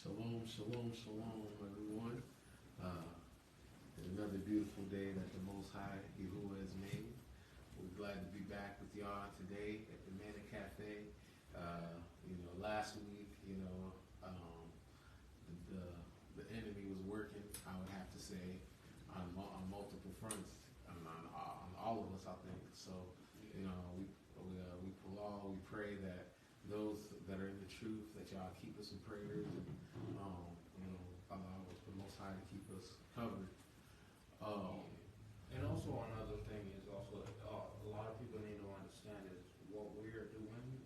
Shalom, shalom, shalom, everyone. Another beautiful day that the Most High Yahuwah has made. We're glad to be back with y'all today at the Manna Cafe. Last week, the enemy was working, I would have to say, on multiple fronts, on all of us, I think. So, we pull we pray that those that are in the truth, that y'all keep us in prayers, and allow the Most High to keep us covered. And also another thing is also a lot of people need to understand is what we're doing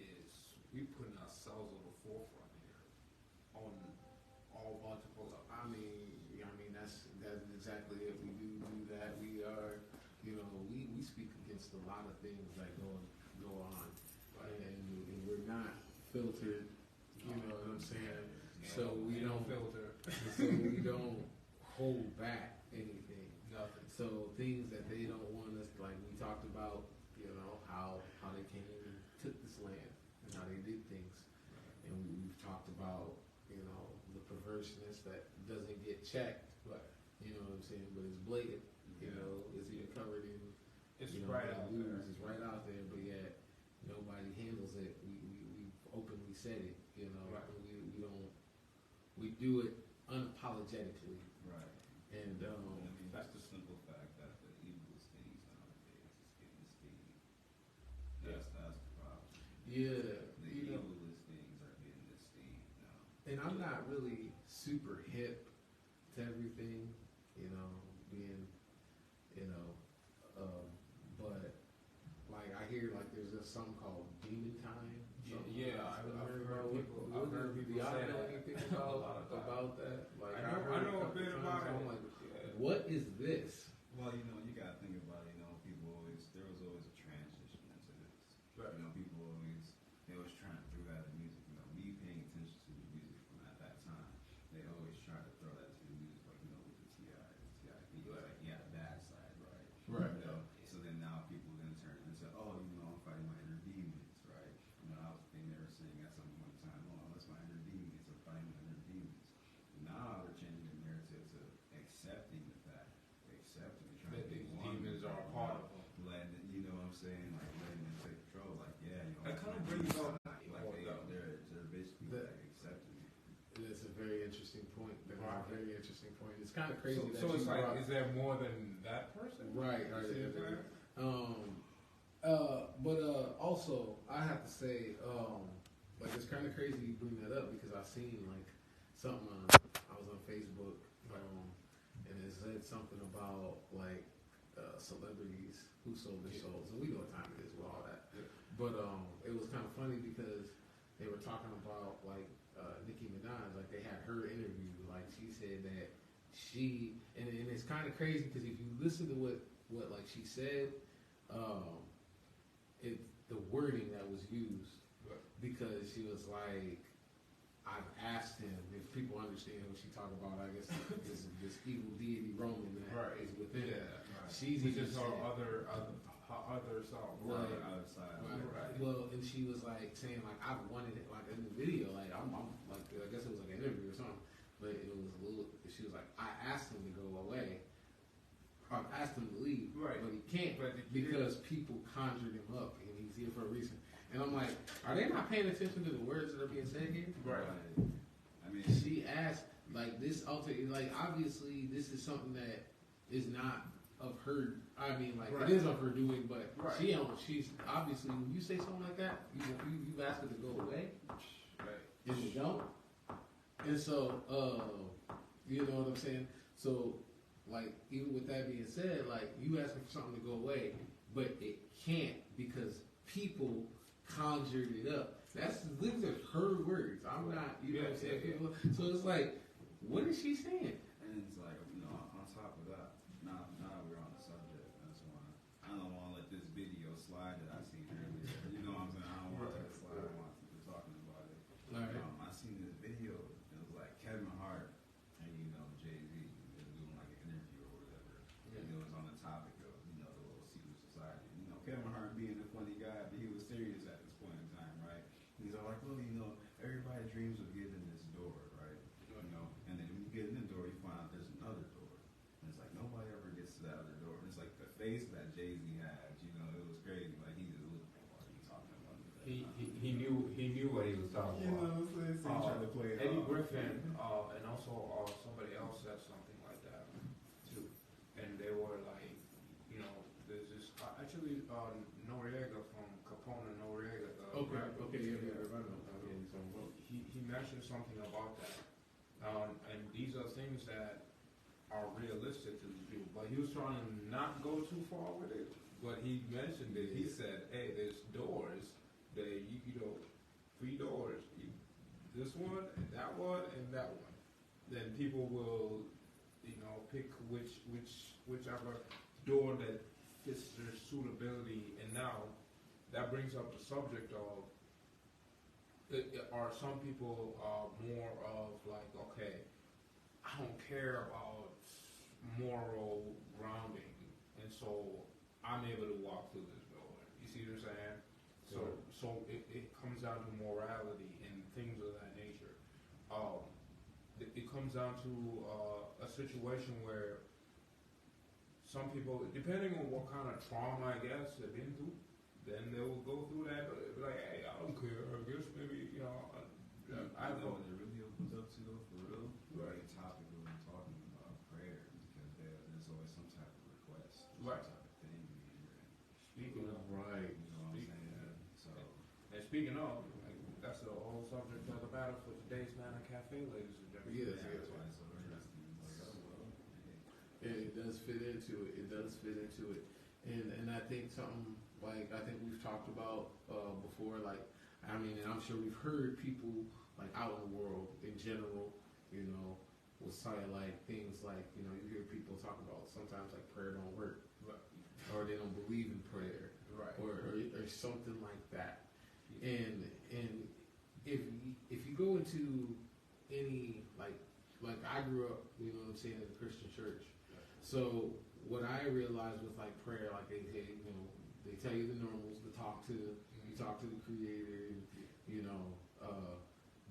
is we putting ourselves on the forefront here on all multiple levels. I mean that's exactly it. We do that. We are, we speak against a lot of things that go on, right? And we're not filtered. You know what I'm saying? So we don't filter. So we don't hold back anything. Nothing. So things that they don't want us, like we talked about, how they came and took this land and how they did things, and we've talked about the perverseness that doesn't get checked. Right. You know what I'm saying? But it's blatant. It's even covered in. It's right out news. there. It's right out there, but yet nobody handles it. We openly said it. Right. We do it unapologetically. Right. And that's the simple fact that the evil stings nowadays is getting sting. That's the problem. Yeah. The evilest things are getting the sting now. And I'm not really super hip to everything, being, but like I hear like there's this something called demon time. Yeah, I've heard people say know that. anything about that? Like I know a bit about it. I'm like, what is this? Well, you gotta think about it. People there was always a transition into this. Right. People they always trying to throw that in music. Me paying attention to the music from at that time, they always try to throw that to the music, like with the TIP. Right. Like bad side, right? Right. So then now people then turn and say, oh, I'm fighting my inner demons, right? I was thinking they were saying at some point in time, oh, that's my inner demons. I'm fighting my inner demons. Now they're changing the narrative to accepting the fact, trying that to these be one demons are a part of them. letting what I'm saying, like letting them take control, like That kind of brings up they're basically accepting it. That's a very interesting point. It's kind of crazy. So it's like, is there more than that person? Right. But also I have to say, like it's kind of crazy you bring that up because I've seen like something I was on Facebook, and it said something about like celebrities who sold their souls, and we know what time it is with all that. Yeah. But it was kind of funny because they were talking about like Nicki Minaj, like they had her interview, like she said that and it's kind of crazy because if you listen to what like she said, the wording that was used, because she was like, I've asked him if people understand what she talked about. I guess this evil deity Roman that is within her. Right. She's Which even is her other self. Right. Outside. Right. Well, and she was like saying like I've wanted it like in the video, like I'm like I guess it was like an interview or something, but it was a little. She was like I asked him to go away. I've asked him to leave, Right. but he can't because people conjured him up, and he's here for a reason. And I'm like, are they not paying attention to the words that are being said here? Right. She asked like this like obviously this is something that is not of her. I mean, like right. It is of her doing, but right. She's obviously when you say something like that, you ask her to go away, right? And you don't. And so, you know what I'm saying? So, like even with that being said, like you asking for something to go away, but it can't because people conjured it up. These are her words. I'm not, you know what I'm saying? People, so it's like, what is she saying? And it's like, on top of that, now we're on the subject. That's why I don't want to let this video slide that I seen earlier. You know what I'm saying? I don't want to let it slide. I want people talking about it. All right. I seen this video. It was like Kevin Hart and Jay-Z. They were doing like an interview or whatever. Yeah. And it was on the topic of the little secret society. Kevin Hart being a funny guy, but he was serious at this point in time, right? He's all like, well, everybody dreams of getting in this door, right? And then when you get in the door, you find out there's another door. And it's like nobody ever gets to that other door. And it's like the face that Jay-Z had, it was crazy. Like he just looked like, what are you talking about? He knew what he was talking about. what I'm saying? So he tried to play it Eddie off. Griffin, and also somebody else said something like that too, and they were like, there's this actually Noriega from Capone Noriega. Okay, yeah, I know. He mentioned something about that, and these are things that are realistic to these people. But he was trying to not go too far with it. But he mentioned it. He said, "Hey, there's doors. That you know, 3 doors. This one, and that one, and that one. Then people will, pick whichever door that fits their suitability. And now that brings up the subject of." Are some people more of like, okay, I don't care about moral grounding, and so I'm able to walk through this building. You see what I'm saying? So it comes down to morality and things of that nature. It comes down to a situation where some people, depending on what kind of trauma, I guess, they've been through, then they will go through that, like, hey, I don't care. I guess maybe, I know know. what it really opens up to, though, for real. Right. The topic when we're talking about prayer, because there's always some type of request, Right. some type of thing we hear. Speaking of, Right. You know what I'm saying? So, and speaking of, that's the whole subject of the battle for today's Nana Cafe, ladies and gentlemen. Yes, yeah, yes. that's why it's so interesting. It's like, oh, well, hey. And it does fit into it. It does fit into it. And I think something like I think we've talked about before, like and I'm sure we've heard people like out in the world in general, will say like things like, you hear people talk about sometimes like prayer don't work. Right. Or they don't believe in prayer. Right. Or something like that. And if you go into any like I grew up, in a Christian church. So what I realized with like prayer, like they tell you the normals, you talk to the Creator,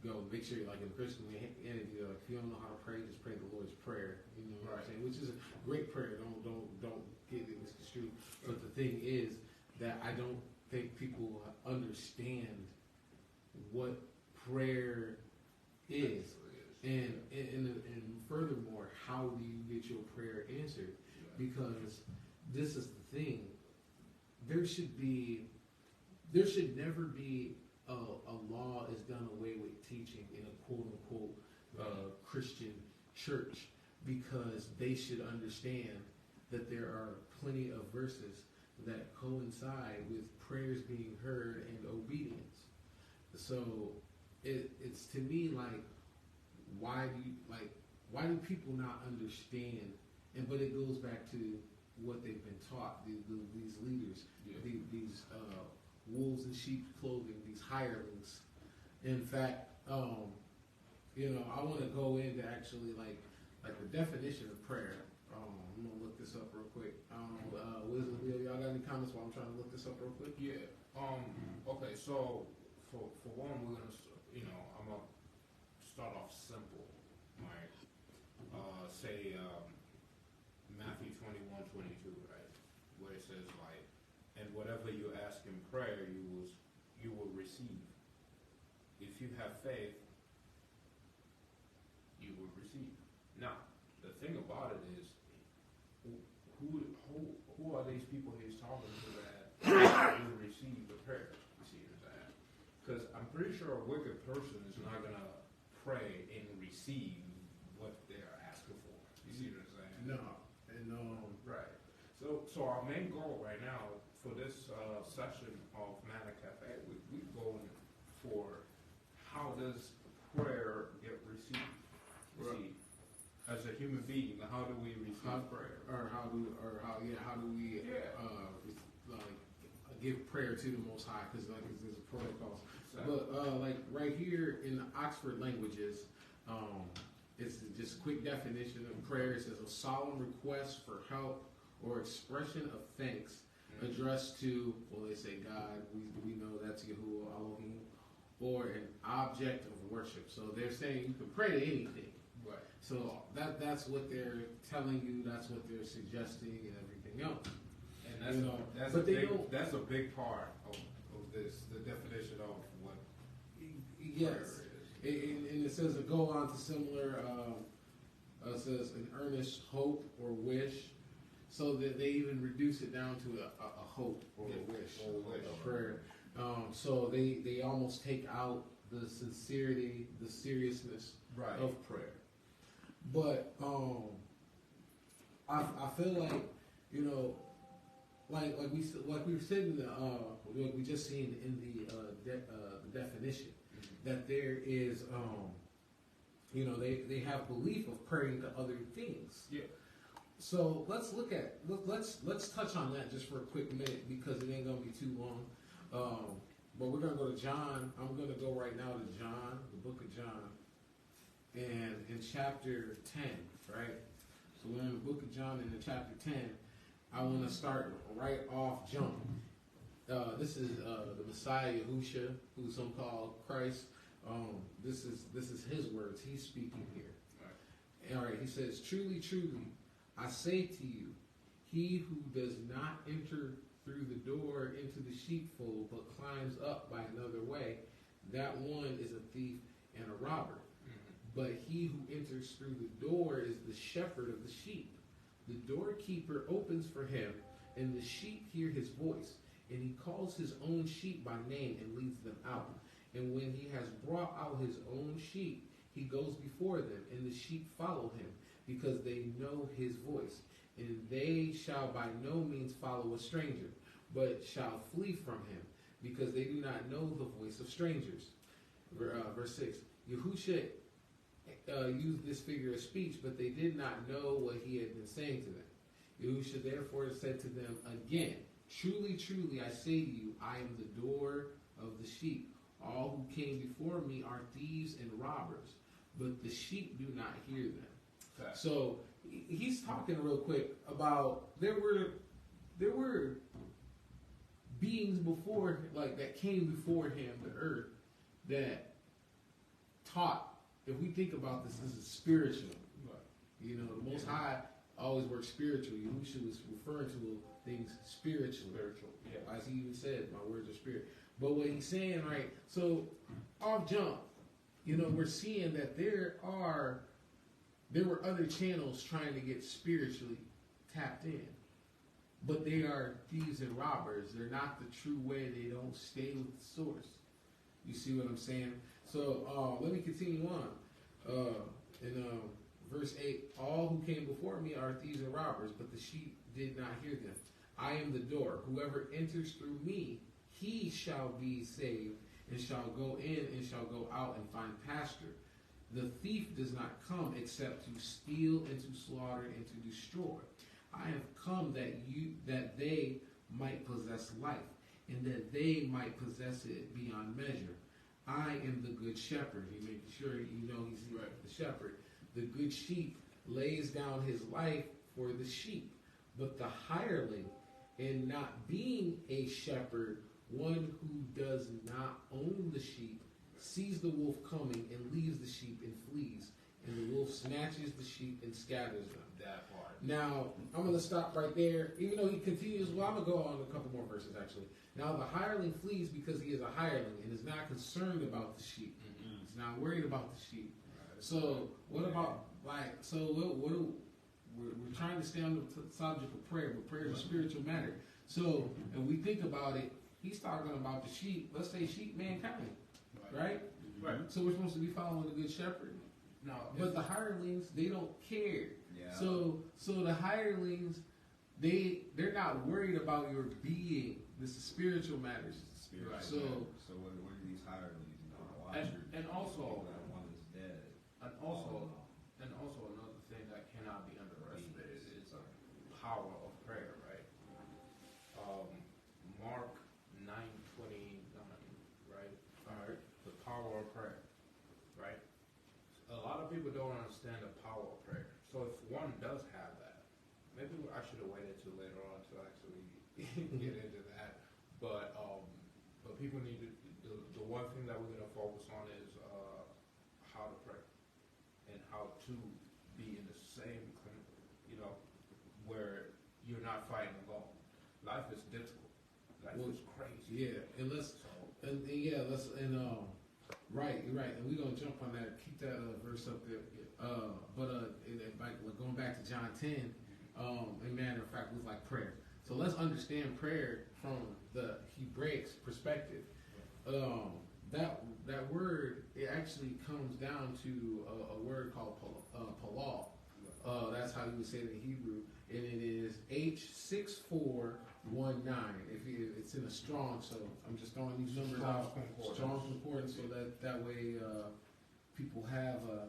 go make sure like in the Christian interview, like if you don't know how to pray, just pray the Lord's Prayer. You know what I'm saying? Which is a great prayer. Don't get it misconstrued. But the thing is that I don't think people understand what prayer is. And furthermore, how do you get your prayer answered? Because this is the thing. There should never be a law is done away with teaching in a quote unquote Christian church, because they should understand that there are plenty of verses that coincide with prayers being heard and obedience. So it's to me like, why do people not understand? But it goes back to what they've been taught. These leaders, these wolves in sheep's clothing, these hirelings. In fact, I want to go into actually like the definition of prayer. I'm gonna look this up real quick. Wisdom, y'all got any comments while I'm trying to look this up real quick? Yeah. Okay. So for one, we're gonna, I'm gonna start off simple, right? Say Matthew 21:22, right, where it says like, and whatever you ask in prayer, you will receive. If you have faith, you will receive. Now, the thing about it is, who are these people he's talking to that will receive the prayer? You see what I'm saying? Because I'm pretty sure a wicked person is not gonna pray and receive what they're asking for. You see what I'm saying? No, and Right. So our main goal right now for this session of Manna Cafe, we going for how does prayer get received? Right. See, as a human being, how do we receive prayer? How do we give prayer to the Most High? Because like there's a protocol. Exactly. But like right here in the Oxford Languages, it's just a quick definition of prayer. It says a solemn request for help or expression of thanks addressed to, well, they say God. We know that's Yahuwah Elohim, or an object of worship. So they're saying you can pray to anything. Right. So that's what they're telling you. That's what they're suggesting, and everything else. And that's You know, that's but a they big don't- that's a big part of this, the definition of what Yes, prayer is. and it says to go on to similar. It says an earnest hope or wish, so that they even reduce it down to a hope or a wish, or a wish. a prayer. So they almost take out the sincerity, the seriousness Right. of prayer. But I feel like, you know, like we were saying in the like we just seen in the definition, that there is you know, they have belief of praying to other things. Yeah. So let's let's touch on that just for a quick minute, because it ain't gonna be too long. But we're gonna go to John. I'm gonna go right now to John, the book of John, and in chapter 10, right? So we're in the book of John, and in chapter 10, I want to start right off jump. This is the Messiah Yahusha, who some call Christ. This is his words. He's speaking here. All right. He says, "Truly, truly, I say to you, he who does not enter through the door into the sheepfold, but climbs up by another way, that one is a thief and a robber. But he who enters through the door is the shepherd of the sheep. The doorkeeper opens for him, and the sheep hear his voice, and he calls his own sheep by name and leads them out. And when he has brought out his own sheep, he goes before them, and the sheep follow him, because they know his voice. And they shall by no means follow a stranger, but shall flee from him, because they do not know the voice of strangers." Verse 6, Yahusha used this figure of speech, but they did not know what he had been saying to them. Yahusha therefore said to them again, "Truly, truly, I say to you, I am the door of the sheep. All who came before me are thieves and robbers, but the sheep do not hear them." Fact. So he's talking real quick about there were beings before, like, that came before him, the earth, that taught. If we think about this is spiritual. Right. You know, the Most High always works spiritually. Yahushua was referring to things spiritually. Spiritual. Yeah. As he even said, my words are spirit. But what he's saying, right, so off jump, you know, we're seeing that there were other channels trying to get spiritually tapped in. But they are thieves and robbers. They're not the true way. They don't stay with the source. You see what I'm saying? So let me continue on. In verse 8, "All who came before me are thieves and robbers, but the sheep did not hear them. I am the door. Whoever enters through me, he shall be saved, and shall go in and shall go out and find pasture. The thief does not come except to steal and to slaughter and to destroy. I have come that they might possess life, and that they might possess it beyond measure. I am the good shepherd." He's making sure you know he's the shepherd. "The good sheep lays down his life for the sheep. But the hireling, and not being a shepherd, one who does not own the sheep, sees the wolf coming and leaves the sheep and flees. And the wolf snatches the sheep and scatters them." That part. Now, I'm going to stop right there. Even though he continues, well, I'm going to go on a couple more verses, actually. "Now the hireling flees because he is a hireling and is not concerned about the sheep." He's not worried about the sheep. So, what about, like, we're trying to stay on the subject of prayer, but prayer is a spiritual matter. So, and we think about it, he's talking about the sheep. Let's say sheep, mankind, right? Right. So we're supposed to be following the good shepherd. Now, But the hirelings, they don't care. Yeah. So the hirelings, they're not worried about your being. This is spiritual matters. Spirit. Right. So what are these hirelings? You know, and also, that one is dead. and also another thing that cannot be underestimated is the power of prayer, right? Mark 9:29, right? all right. The power of prayer, right? A lot of people don't understand the power of prayer. So if one does have that, maybe I should have waited till later on to actually get into that. But people need to. The one thing that we're gonna to be in the same, where you're not fighting alone. Life is difficult. Life is crazy. Yeah, and right, you're right, and we're gonna jump on that. Keep that verse up there. Going back to John 10, a matter of fact, was like prayer. So let's understand prayer from the Hebraic perspective. That word, it actually comes down to a word called palal. That's how you would say it in Hebrew, and it is H6419. It's in a strong, so I'm just throwing these numbers out. Strong concordance, so that way people have a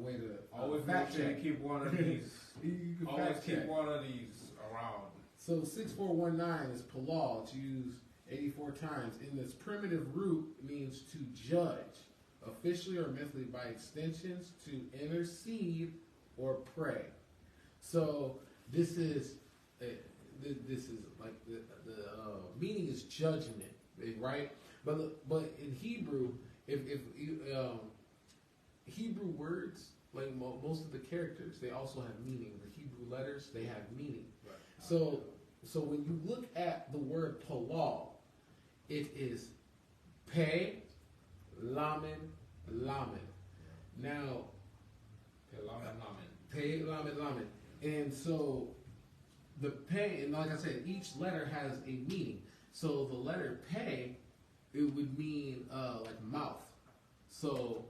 way to always fact make sure you check. keep one of these. You can Always fact keep check. one of these around. So 6419 is palal. It's used 84 times. In its primitive root, it means to judge, officially or mentally by extensions, to intercede or pray. So this is like the meaning is judgment, right? But in Hebrew, if you Hebrew words, like most of the characters, they also have meaning. The Hebrew letters, they have meaning. Right. So when you look at the word palal, it is pei, lamed, lamed. Now, pei, lamed, lamed. And so the pei, and like I said, each letter has a meaning. So the letter pei, it would mean like mouth. So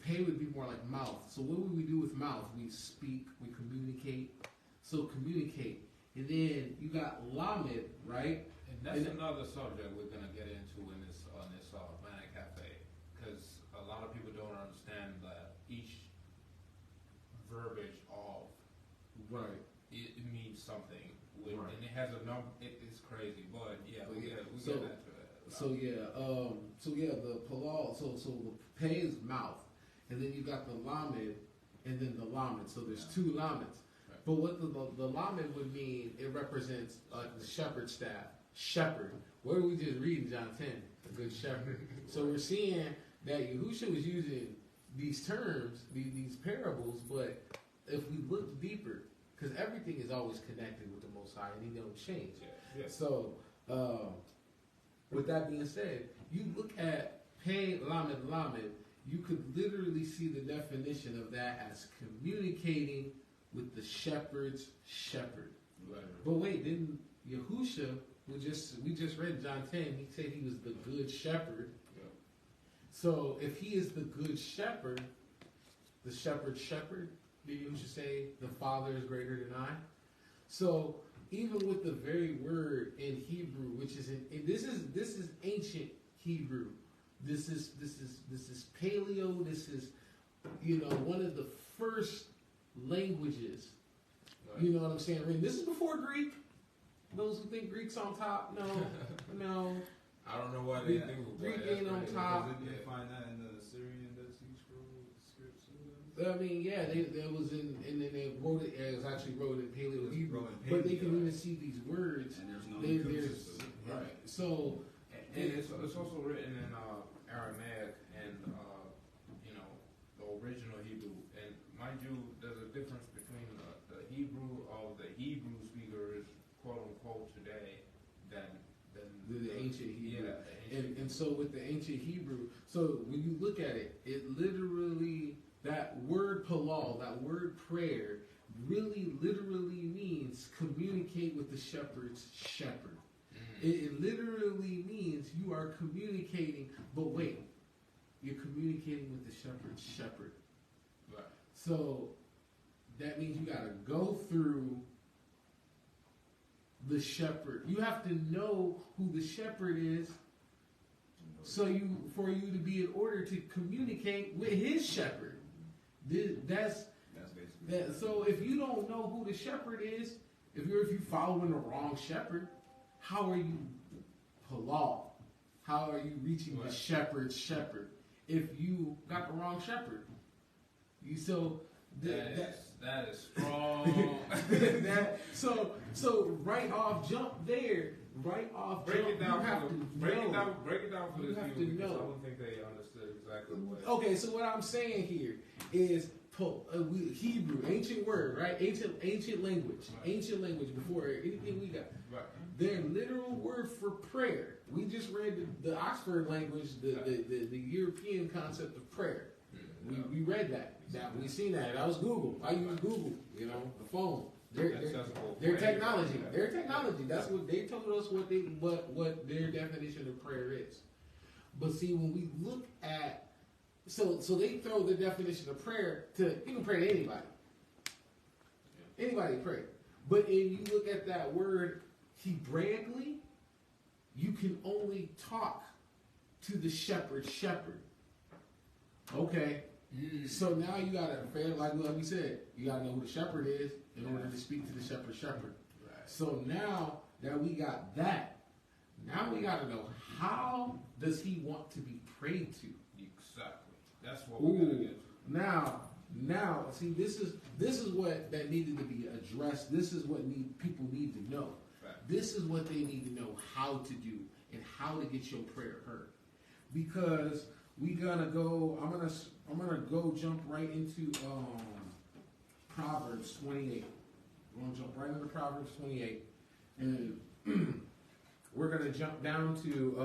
pei would be more like mouth. So what would we do with mouth? We speak, we communicate. So communicate. And then you got lamed, right? And that's another subject we're gonna get into on this Planet Cafe, because a lot of people don't understand that each verbiage of Right. it means something, Right. and it has a number. It's crazy, but yeah, we get into that. The palal. So the pei is mouth, and then you got the lamed, and then the lamed. So there's two lameds. Right. But what the lamed would mean, it represents the shepherd staff. Shepherd. What did we just read in John 10? A good shepherd. So we're seeing that Yahushua was using these terms, these parables, but if we look deeper, because everything is always connected with the Most High, and He don't change. Yeah. So, with that being said, you look at pei, lamed, lamed, you could literally see the definition of that as communicating with the shepherd's shepherd. Right. But wait, didn't Yahushua, we just read John 10, he said he was the good shepherd. Yeah. So if he is the good shepherd, the shepherd's shepherd, you should say the Father is greater than I. So even with the very word in Hebrew, which is this is ancient Hebrew. This is paleo. This is one of the first languages. Right. You know what I'm saying? I mean, this is before Greek. Those who think Greek's on top, no. I don't know why they Yeah. think Greek that's ain't on crazy. top. Didn't they find that in the Syrian Dead Sea Scroll scripts? I mean, yeah, there was and then they wrote it. It was actually wrote in Paleo Hebrew, Wrote in but they can Paleo. even see these words. And there's no There's system. Right. So And it's also written in Aramaic and the original Hebrew. And mind you, there's a difference between the Hebrew of the Hebrew speakers, quote unquote, today than the ancient Hebrew. Yeah, the ancient And so with the ancient Hebrew, so when you look at it, it literally, that word palal, that word prayer, really literally means communicate with the shepherd's shepherd. It literally means you are communicating, but wait, you're communicating with the shepherd's shepherd. Right. So that means you got to go through the shepherd. You have to know who the shepherd is, so for you to be in order to communicate with his shepherd. That's basically that. So if you don't know who the shepherd is, if you're following the wrong shepherd, how are you palal? How are you reaching the Right. shepherd's shepherd if you got the wrong shepherd? That is strong. So right off jump there, Break it down. you have to Break it know. down. Break it down for You this have viewer to because know. I don't think they understood exactly what. Okay, so what I'm saying here is Hebrew, ancient word, right? Ancient language before anything we got. Right. Their literal word for prayer. We just read the Oxford language, the European concept of prayer. We read that. We seen that. That was Google. I use Google. You know, the phone. Their technology. Their technology. That's what they told us. What their definition of prayer is. But see, when we look at so they throw the definition of prayer to you can pray to anybody. Anybody pray. But if you look at that word Hebraically, you can only talk to the shepherd. Okay. So now you gotta, like we said, you gotta know who the shepherd is in order to speak to the shepherd. Right. So now that we got that, now we gotta know how does he want to be prayed to? Exactly. That's what we gotta get to. Now, see, this is what that needed to be addressed. This is what people need to know. Right. This is what they need to know how to do and how to get your prayer heard. Because I'm gonna go jump right into Proverbs 28. We're gonna jump right into Proverbs 28, and we're gonna jump down to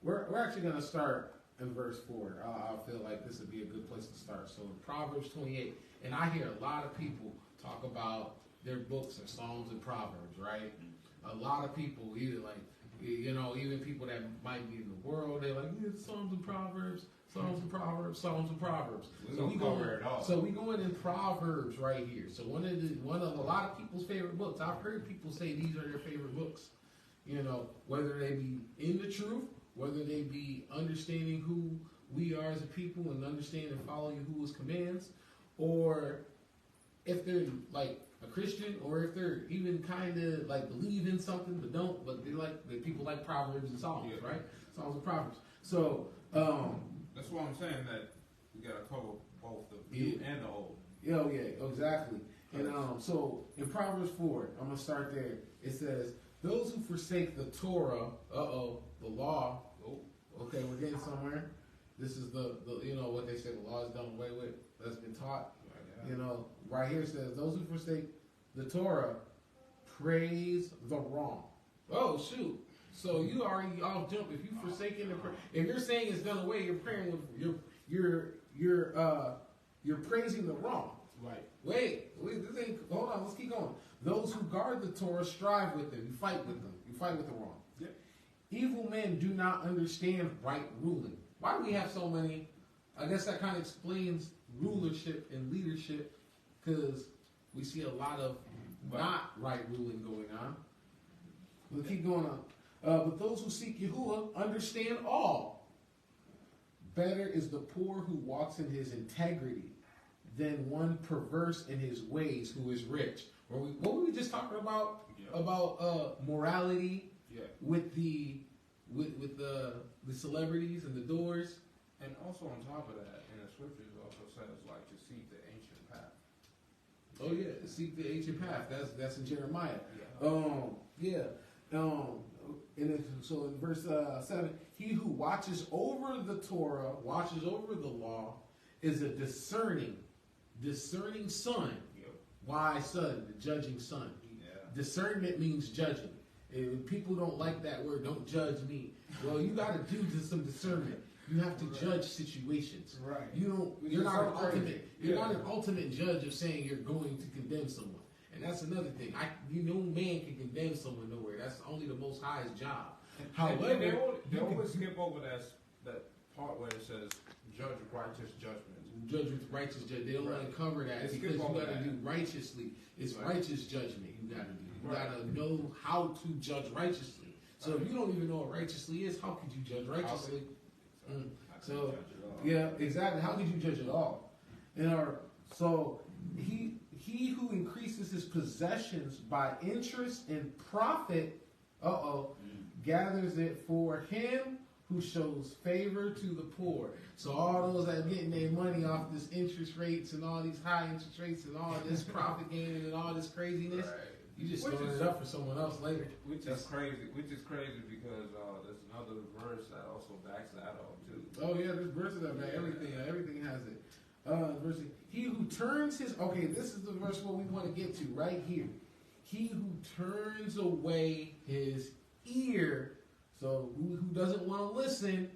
we're actually gonna start in verse 4. I feel like this would be a good place to start. So in Proverbs 28, and I hear a lot of people talk about their books and Psalms and Proverbs, right? A lot of people, either like, you know, even people that might be in the world, they're like, yeah, Psalms and Proverbs, Psalms and Proverbs, Psalms and Proverbs. So we going in Proverbs right here. So one of a lot of people's favorite books. I've heard people say these are their favorite books. You know, whether they be in the truth, whether they be understanding who we are as a people and understand and follow Yahuwah's commands, or if they're like a Christian, or if they're even kind of like believe in something but don't, but they people like Proverbs and Psalms, right? Psalms and Proverbs. So that's why I'm saying that we gotta cover both the new and the old. Yeah, exactly. And so in Proverbs 4, I'm gonna start there. It says, "Those who forsake the Torah, the law." Okay, we're getting somewhere. This is the you know what they say, the law is done away with. That's been taught. You know, right here it says, "Those who forsake the Torah praise the wrong." Oh shoot! So you already off jump. If you forsaking the if you're saying it's done away, you're praying with you're praising the wrong. Right. Wait, this ain't. Hold on, let's keep going. Those who guard the Torah strive with them. You fight with them. You fight with the wrong. Yeah. Evil men do not understand right ruling. Why do we have so many? I guess that kind of explains rulership and leadership, because we see a lot of not right ruling going on. We'll keep going on. But those who seek Yahuwah understand all. Better is the poor who walks in his integrity than one perverse in his ways who is rich. What were we just talking about? Yeah. About morality. Yeah. With the celebrities and the doors. And also on top of that, in the scriptures it also says like to seek the ancient path. Oh yeah, seek the ancient path. That's in Jeremiah. Yeah. So in verse 7, he who watches over the Torah, watches over the law, is a discerning son. Yep. Why son? The judging son. Yeah. Discernment means judging. And people don't like that word. Don't judge me. Well, you got to do some discernment. You have to judge situations. Right. You're not an ultimate judge of saying you're going to condemn someone. And that's another thing. No man can condemn someone nowhere. That's only the Most High's job. However, they always skip over that part where it says judge righteous judgment. Judge with righteous judgment. They don't want to cover that because you got to do righteously. It's righteous judgment you got to do. You got to know how to judge righteously. So if you don't even know what righteously is, how could you judge righteously? So yeah, exactly. How could you judge at all? So he who increases his possessions by interest and profit, gathers it for him who shows favor to the poor. So all those that are getting their money off this interest rates and all these high interest rates and all this profit gaining and all this craziness, You just Which throwing is- it up for someone else later. Which is That's- crazy. Which is crazy because there's another verse that also backs that up too. Oh yeah, there's verses of that. Everything has it. Verse. He who turns his. Okay, this is the verse what we want to get to right here. He who turns away his ear, so who doesn't want to listen,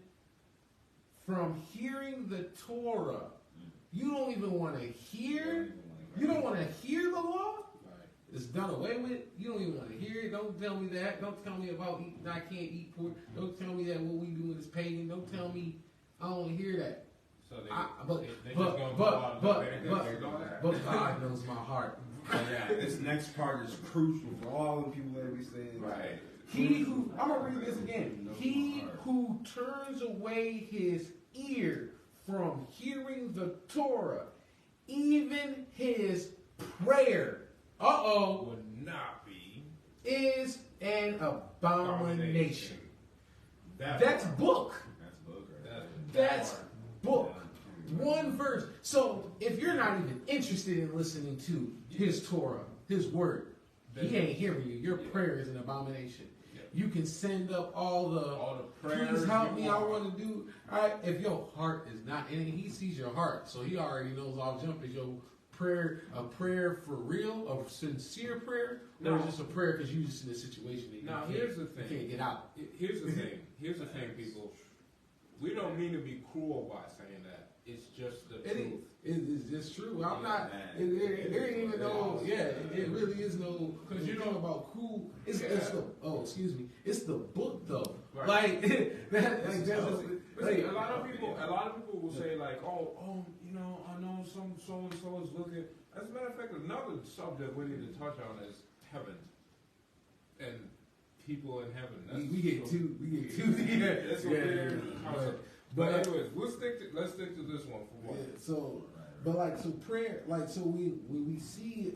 from hearing the Torah. You don't even want to hear. You don't want to hear the law. It's done away with. You don't even want to hear it. Don't tell me that. Don't tell me about eating. I can't eat pork. Don't tell me that what we doing is pagan. Don't tell me I don't want to hear that. So they, But they just gonna go out of Leviticus and all that. but God knows my heart. Yeah, this next part is crucial for all the people that we say. Right. He who I'm gonna read this again. He who turns away his ear from hearing the Torah, even his prayer, Would not be is an abomination. That's That's book. That's book, right? That's book. One verse. So if you're not even interested in listening to his Torah, his word, he ain't hearing you. Your prayer is an abomination. Yeah. You can send up all the prayers. please help you me, I want. want to do. All right, if your heart is not in it, he sees your heart. So he already knows off jump is your prayer a prayer for real, a sincere prayer, or No. is just a prayer because you just in a situation that you Now can't- here's the you thing. can't get out. Here's the thing. Here's the thing, people. We don't mean to be cruel by saying that. It's just the It truth. is it's true. I'm not. Yeah, There ain't even no. Yeah, it really is no. Because you know about cool. It's the. Oh, excuse me. It's the book though. Right. Like that. Like that's. But see, a lot of people will say like, oh, you know, I know some so and so is looking. As a matter of fact, another subject we need to touch on is heaven and people in heaven. That's We get so- two. We get two. Yeah. That's a Yeah. weird concept. But But anyways, let's stick to this one for one. yeah, so, but like so prayer. Like so we see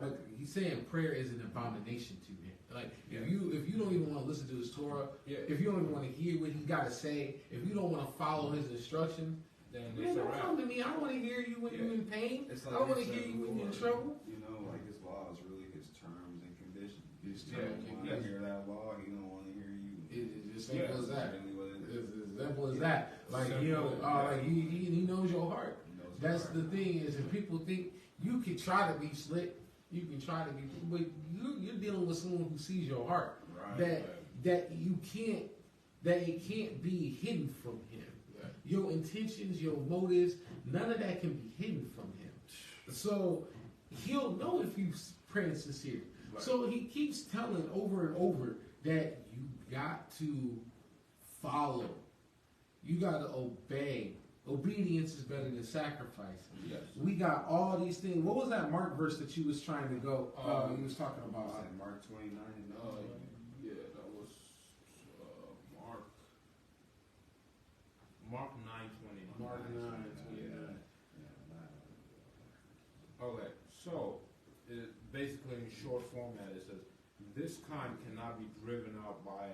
like he's saying prayer is an abomination to him. Like if you don't even want to listen to his Torah. Yeah, If you don't even want to hear what he got to say, if you don't want to follow his instructions, then man, it's don't alright. come to me. I don't want to hear you when you're in pain. It's I don't want to you hear said you when you're in before, trouble. You know, like his law is really his terms and conditions. His He terms don't and want to conditions. hear that law. He don't want to hear you. It's as simple as that. Really what it is. It's as simple as that. Like Simple you know, as that. like he knows your heart. He knows That's your the heart. thing is, if people think you can try to be slick, you can try to be, but you're dealing with someone who sees your heart. Right. That you can't, that it can't be hidden from him. Yeah. Your intentions, your motives, none of that can be hidden from him. So he'll know if you praying sincere. Right. So he keeps telling over and over that you got to follow. You got to obey. Obedience is better than sacrifice. Yes. We got all these things. What was that Mark verse that you was trying to go? You was talking about. Said Mark 29. Yeah, that was Mark 9:29. Mark 9:29. Okay, so basically in short format, it says this kind cannot be driven out by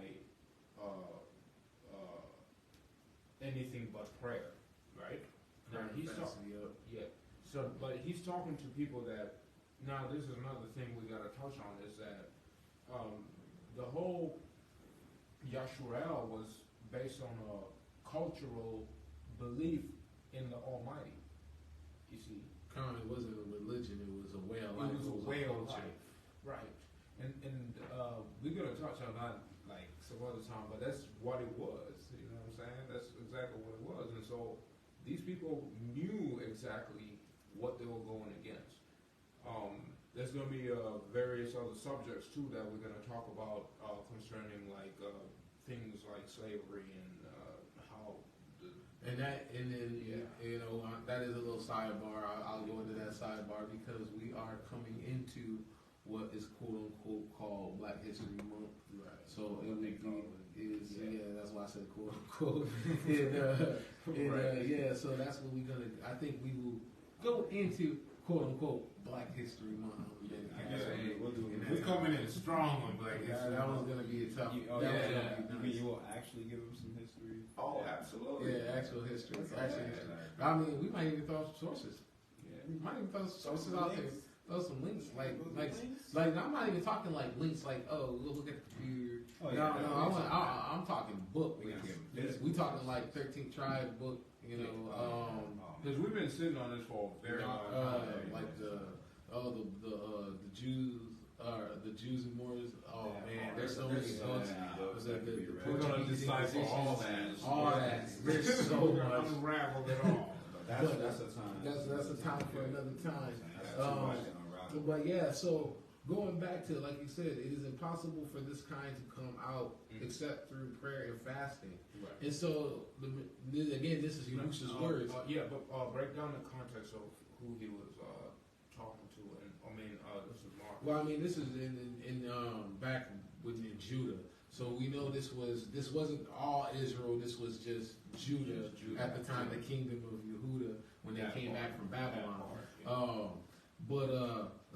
anything but prayer, right? Now he's talking. Yeah. So, but he's talking to people that. Now, this is another thing we got to touch on is that the whole Yashurel was based on a cultural belief in the Almighty. You see, It wasn't a religion; it was a way of life. it was a way of culture. life, right? And we're gonna touch on that like some other time, but that's what it was. You know what I'm saying? That's exactly what it was. And so these people knew exactly what they were going against. There's going to be various other subjects too that we're going to talk about concerning like things like slavery and how. And then you know that is a little sidebar. I'll go into that sidebar because we are coming into what is quote unquote called Black History Month. Right. So it would be that's why I said quote unquote. Right. Yeah, so that's what we're gonna. I think we will go into quote unquote Black History Month. We're coming in strong on Black History. That was gonna be a tough. You mean you will actually give them some history? Oh, absolutely. Yeah, actual history. That's Actual all right. history. I mean, we might even throw some sources. Yeah. We might even throw some sources out there. some links, like Links? I'm not even talking like links, like oh, we'll look at the computer. Oh, No, yeah. I'm talking book We links. gotta get physical. We talking like 13th Tribe book, you know, Because we've been sitting on this for a very long time. like the Jews, the Jews and Moors. Oh man, there's so many books. We're gonna decipher all that. There's so We're gonna much. unravel it all. That's a time. That's a time for another time. That's too much in a rock. But yeah, so going back to, like you said, it is impossible for this kind to come out except through prayer and fasting. Right. And so, again, this is Yahushua's words. Yeah, but break down the context of who he was talking to, and this is Mark. Well, I mean, this is in back within Judah. So we know this wasn't all Israel. This was just Judah at the time, the kingdom of Yehuda, when they came back from Babylon.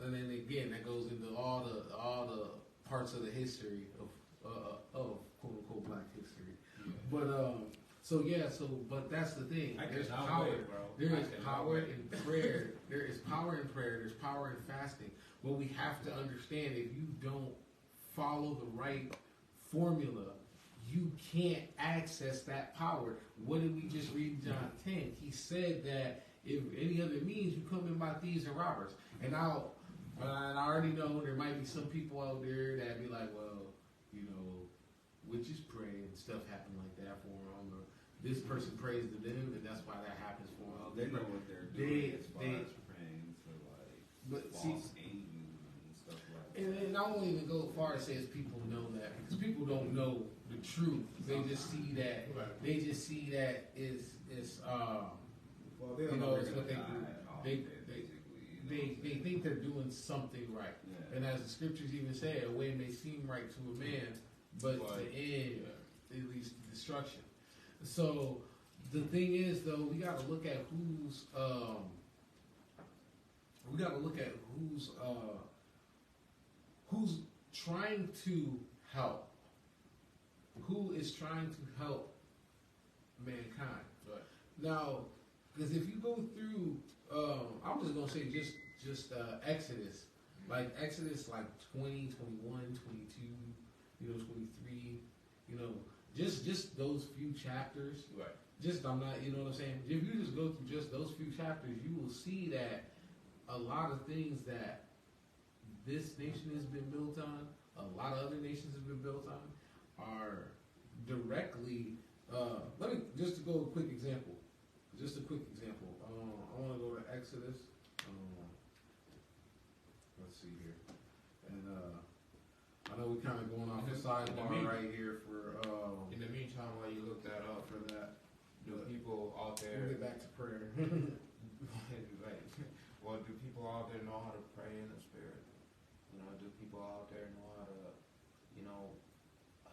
And then again, that goes into all the parts of the history of quote unquote Black history. Yeah. But that's the thing. I There's cannot power. wait, bro. There is I cannot power wait. in prayer. There is power in prayer. There's power in fasting. But we have to understand, if you don't follow the right formula, you can't access that power. What did we just read in John 10? He said that if any other means, you come in by thieves and robbers. And I already know there might be some people out there that be like, well, you know, witches pray and stuff happen like that for them. Or this person prays to them, and that's why that happens for them. They know what they're doing as far as praying to But false angels and stuff like that. And I won't even go far as say as people know that, because people don't know the truth. They just see that. They just see that it's Well, they you don't know, know it's they're what gonna they die do. all They- day, basically. You know they think they're doing something right. Yeah. And as the scriptures even say, a way may seem right to a man, but the end it leads to destruction. So the thing is, though, we got to look at who's trying to help. Who is trying to help mankind? Right. Now, because if you go through, I'm just gonna say just Exodus, like Exodus, like 20, 21, 22, 23, just those few chapters. Right. I'm not, you know what I'm saying? If you just go through just those few chapters, you will see that a lot of things that this nation has been built on, a lot of other nations have been built on, are directly. Let me just go a quick example. Just a quick example. I want to go to Exodus. Let's see here, and I know we're kind of going off the sidebar right here for. In the meantime, while you look that up, For that, do people out we'll there get back to prayer. like, well, do people out there know how to pray in the spirit? Do people out there know how to,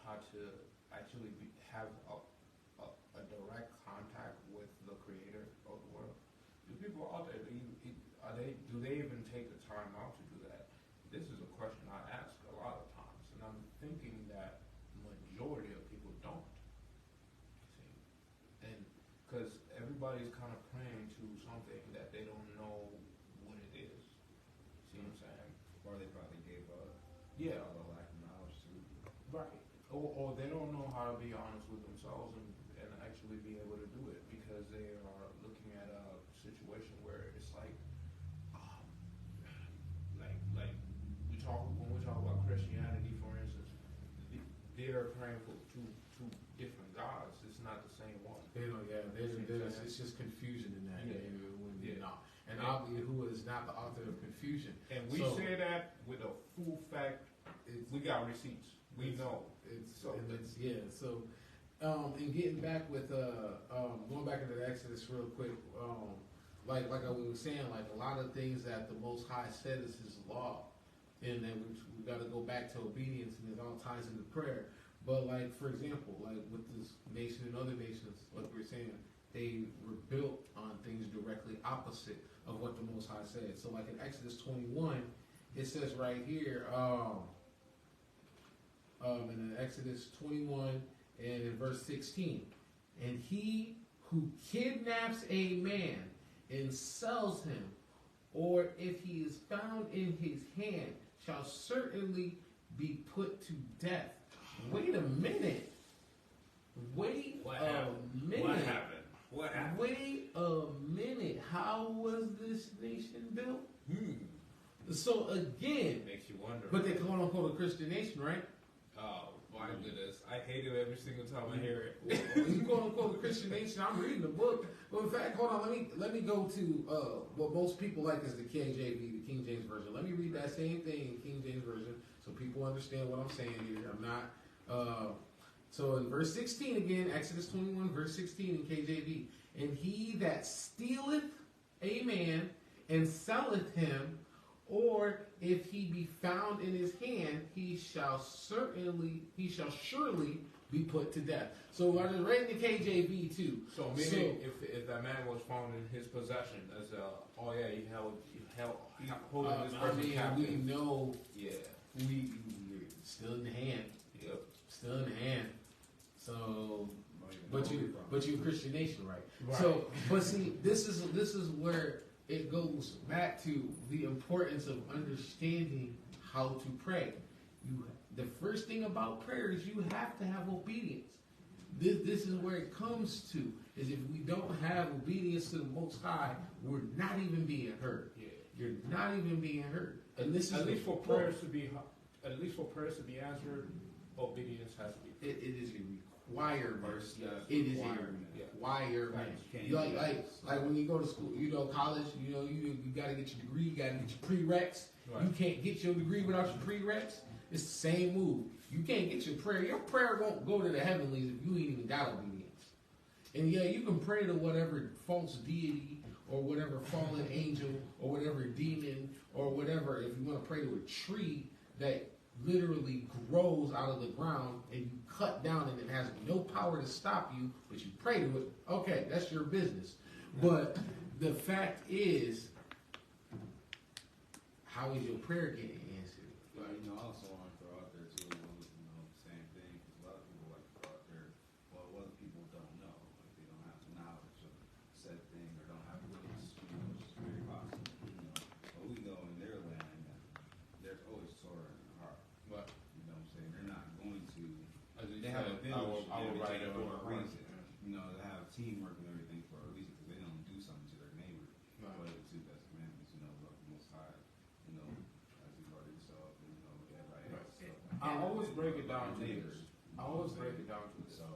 how to actually have a direct contact with the creator of the world? Do people out there, do they even take the time out to do that? This is a question I ask a lot of times, and I'm thinking that majority of people don't. See, and because everybody's kind of praying to something that they don't know what it is. See what I'm saying? Or they probably gave up. Yeah. All the lack of knowledge too. Right. Or they don't know how to be honest with themselves and actually be able to do it because they are looking at a situation where it's like when we talk about Christianity, for instance, they're praying for two different gods. It's not the same one. It's just confusion in that. And Yahuwah is not the author of confusion. And we say that with a full fact. We got receipts. We know. And getting back with going back into the Exodus real quick, like I was saying, like a lot of things that the Most High said is His law, and then we got to go back to obedience, and it all ties into prayer. But like for example, like with this nation and other nations, like we were saying, they were built on things directly opposite of what the Most High said. So like in Exodus 21, it says right here, in Exodus 21 and in verse 16, and he who kidnaps a man and sells him or if he is found in his hand, shall certainly be put to death. Wait a minute. Wait What a happened? minute. What happened? What happened? Wait a minute. How was this nation built? So again, Makes you wonder. but they quote unquote a Christian nation, right? Oh my goodness, I hate it every single time I hear it. You quote unquote a Christian nation. I'm reading the book. Well, in fact, hold on. Let me go to what most people like is the KJV, the King James version. Let me read that same thing in King James version so people understand what I'm saying here. I'm not. So in verse 16 again, Exodus 21, verse 16 in KJV, and he that stealeth a man and selleth him, or if he be found in his hand, he shall surely be put to death. So I just read the KJV too. So meaning, if that man was found in his possession, as he holding this person I mean, captive. we know Yeah. we still in the hand, Yep. still in the hand. So, But but you Christian nation, right? Right. So, but see, this is where it goes back to the importance of understanding how to pray. The first thing about prayer is you have to have obedience. This is where it comes to, is if we don't have obedience to the Most High, we're not even being heard. Yeah. You're not even being heard. And this is At least for the point. prayers to be answered, obedience has to be. It is a requirement. First step, It is a requirement. requirement. Right, you can't You do like this. when you go to school, college, you got to get your degree, you got to get your prereqs. Right. You can't get your degree without your prereqs. It's the same move. You can't get your prayer. Your prayer won't go to the heavenlies if you ain't even got obedience. And yeah, you can pray to whatever false deity or whatever fallen angel or whatever demon or whatever. If you want to pray to a tree that literally grows out of the ground and you cut down and it has no power to stop you, but you pray to it, okay, that's your business. But the fact is, how is your prayer getting answered? But I also want to throw out there too, same thing, because a lot of people like to throw out there, well, what other people don't know, like they don't have the knowledge of said thing or don't have roots, which is very possible, But we go in their land, and there's always Torah in their heart, But you know what I'm saying? They're not going to, as you they have a said, village, I will write it for on a the reason. They have teamwork and everything for a reason, because they don't do something to their neighbor, Right. but it's two best commandments, love the Most High, as you love yourself, and everybody else. Right. So, I always break it down to neighbors. this. I always break it down to this. So,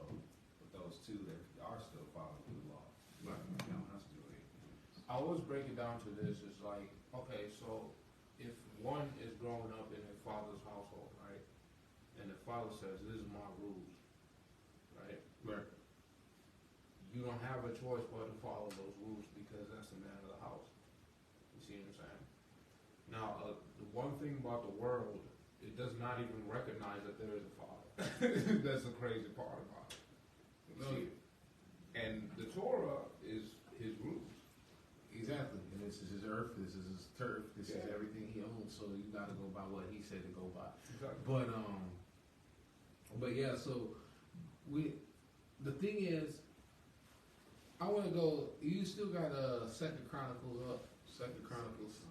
with those two, they are still following the law. Right. You don't have to do anything. I always break it down to this. It's like, okay, so if one is growing up in his father's household, right, and the father says, "This is my rules," right? Right. You don't have a choice but to follow those rules because that's the man of the house. You see what I'm saying? Now, the one thing about the world, it does not even recognize that there is a father. That's the crazy part about it. You see? And the Torah is his rules. Exactly. And this is his earth, this is his turf, this is Yeah. everything he owns, so you gotta go by what he said to go by. Exactly. But yeah, so the thing is, I wanna go, you still got Second Chronicles up, Second Chronicles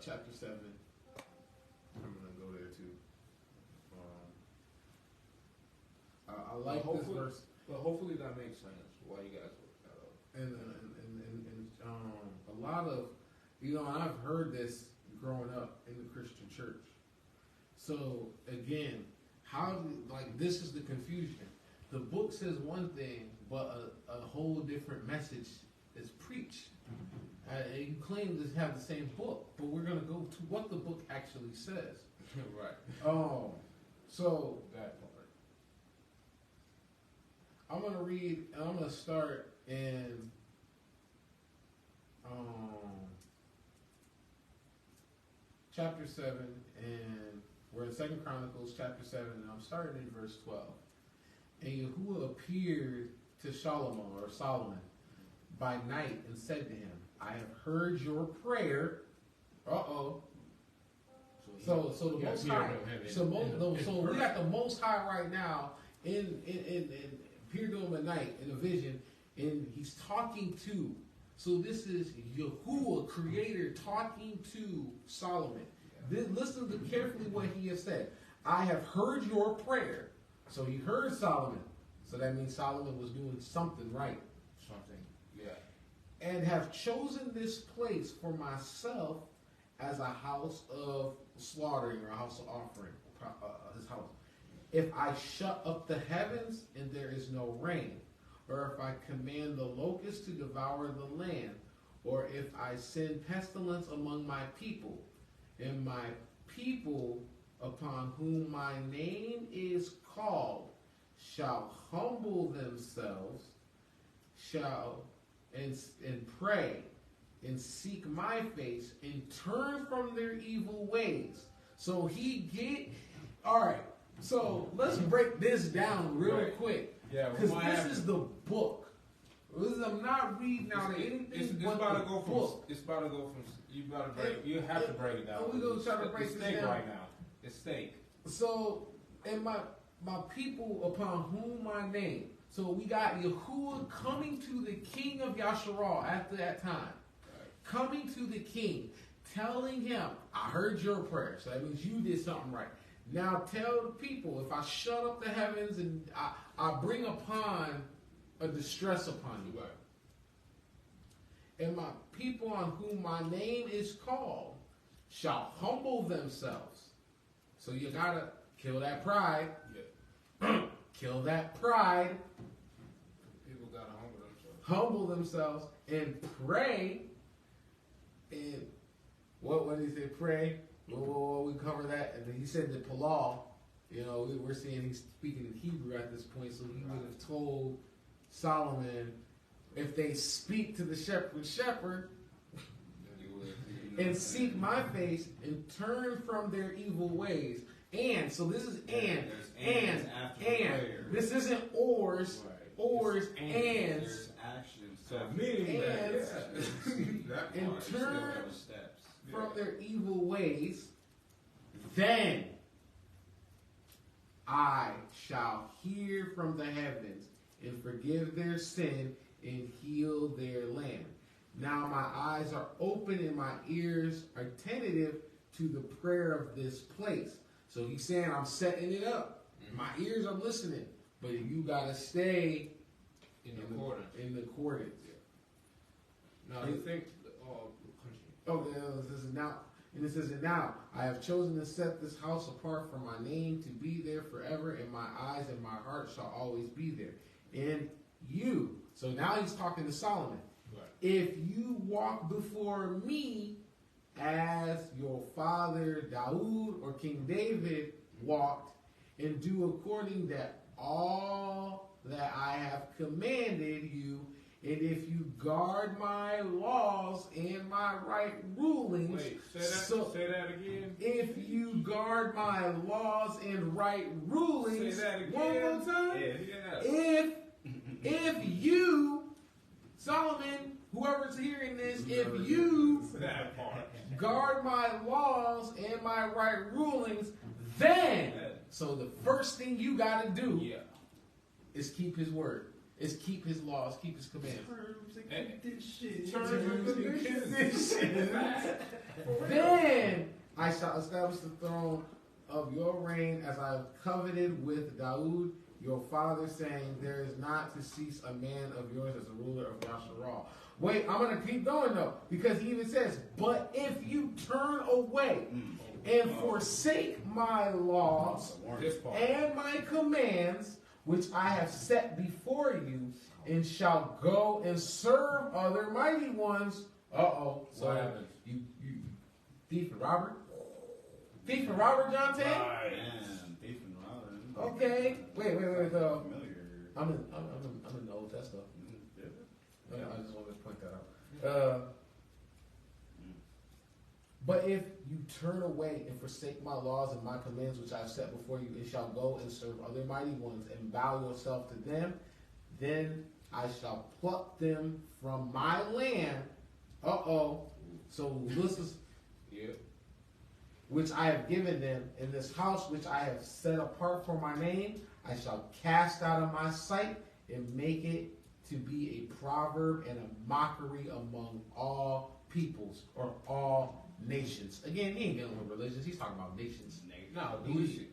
chapter 7. I'm gonna go there too. I like this hopefully- verse. But hopefully that makes sense why you guys look that up. And a lot of, I've heard this growing up in the Christian church. So again, this is the confusion. The book says one thing, but a whole different message is preached. And you claim to have the same book, but we're going to go to what the book actually says. Right. So That part. I'm going to read, and I'm going to start in chapter 7, and we're in 2 Chronicles chapter 7, and I'm starting in verse 12. And Yahuwah appeared to Solomon by night and said to him, I have heard your prayer. So the Yeah, Most yeah, High. no, So we got the Most High right now in appeared to him at night in a vision, and he's talking to So this is Yahuwah, Creator, talking to Solomon. Then listen to carefully what he has said. I have heard your prayer. So he heard Solomon. So that means Solomon was doing something right. Something. Yeah. And have chosen this place for myself as a house of slaughtering or a house of offering. His house. If I shut up the heavens and there is no rain, or if I command the locusts to devour the land, or if I send pestilence among my people, and my people upon whom my name is called shall humble themselves, and pray, and seek my face, and turn from their evil ways. So all right, so let's break this down real quick. Yeah, Because this is the book. I'm not reading out anything It's but about to the go book. from. It's about to go from. You have to break it down. We're gonna try to break it's this steak down. right now. It's steak. So, and my people upon whom my name. So we got Yahuwah coming to the king of Yasharal after that time. Coming to the king, telling him, I heard your prayer. So that means you did something right. Now tell the people, if I shut up the heavens and I bring upon a distress upon you. Right. And my people on whom my name is called shall humble themselves. So you gotta kill that pride. Yeah. Kill that pride. People gotta humble themselves. Humble themselves and pray. And what did he say? Pray. Well, we cover that. And then he said the Palal. You know, we're seeing he's speaking in Hebrew at this point, so he would have told Solomon, if they speak to the shepherd, and seek my face and turn from their evil ways. And so this is and this isn't ors, and there's actions. So meaning and turn from their evil ways, then I shall hear from the heavens and forgive their sin and heal their land. Now my eyes are open and my ears are attentive to the prayer of this place. So he's saying, I'm setting it up. My ears are listening, but you gotta stay in accordance. In accordance. Now you think? This is now. And it says, and now I have chosen to set this house apart for my name to be there forever, and my eyes and my heart shall always be there. And you. So now he's talking to Solomon. Right. If you walk before me as your father Daud or King David walked, and do according that all that I have commanded you, and if you guard my laws and my right rulings, say that again. If you guard my laws and right rulings, say that again. One more time. Yeah. If you, Solomon, whoever's hearing this, if you That part. guard my laws and my right rulings, then, so the first thing you got to do is keep his word. Is keep his laws, keep his commands. Then I shall establish the throne of your reign as I have coveted with Daud, your father, saying, there is not to cease a man of yours as a ruler of Yasharal. Wait, I'm going to keep going though, because he even says, but if you turn away and forsake my laws and my commands, which I have set before you, and shall go and serve other mighty ones. So what happens? You thief and robber? Thief and robber, John Tay? Man, thief and robber. Okay. Wait. Familiar. I'm in the Old Testament. Yeah. I just wanted to point that out. But if you turn away and forsake my laws and my commands which I have set before you, and shall go and serve other mighty ones and bow yourself to them, then I shall pluck them from my land. So this is which I have given them, in this house which I have set apart for my name, I shall cast out of my sight and make it to be a proverb and a mockery among all peoples or all nations. Again, he ain't dealing with religions. He's talking about nations. Now, do we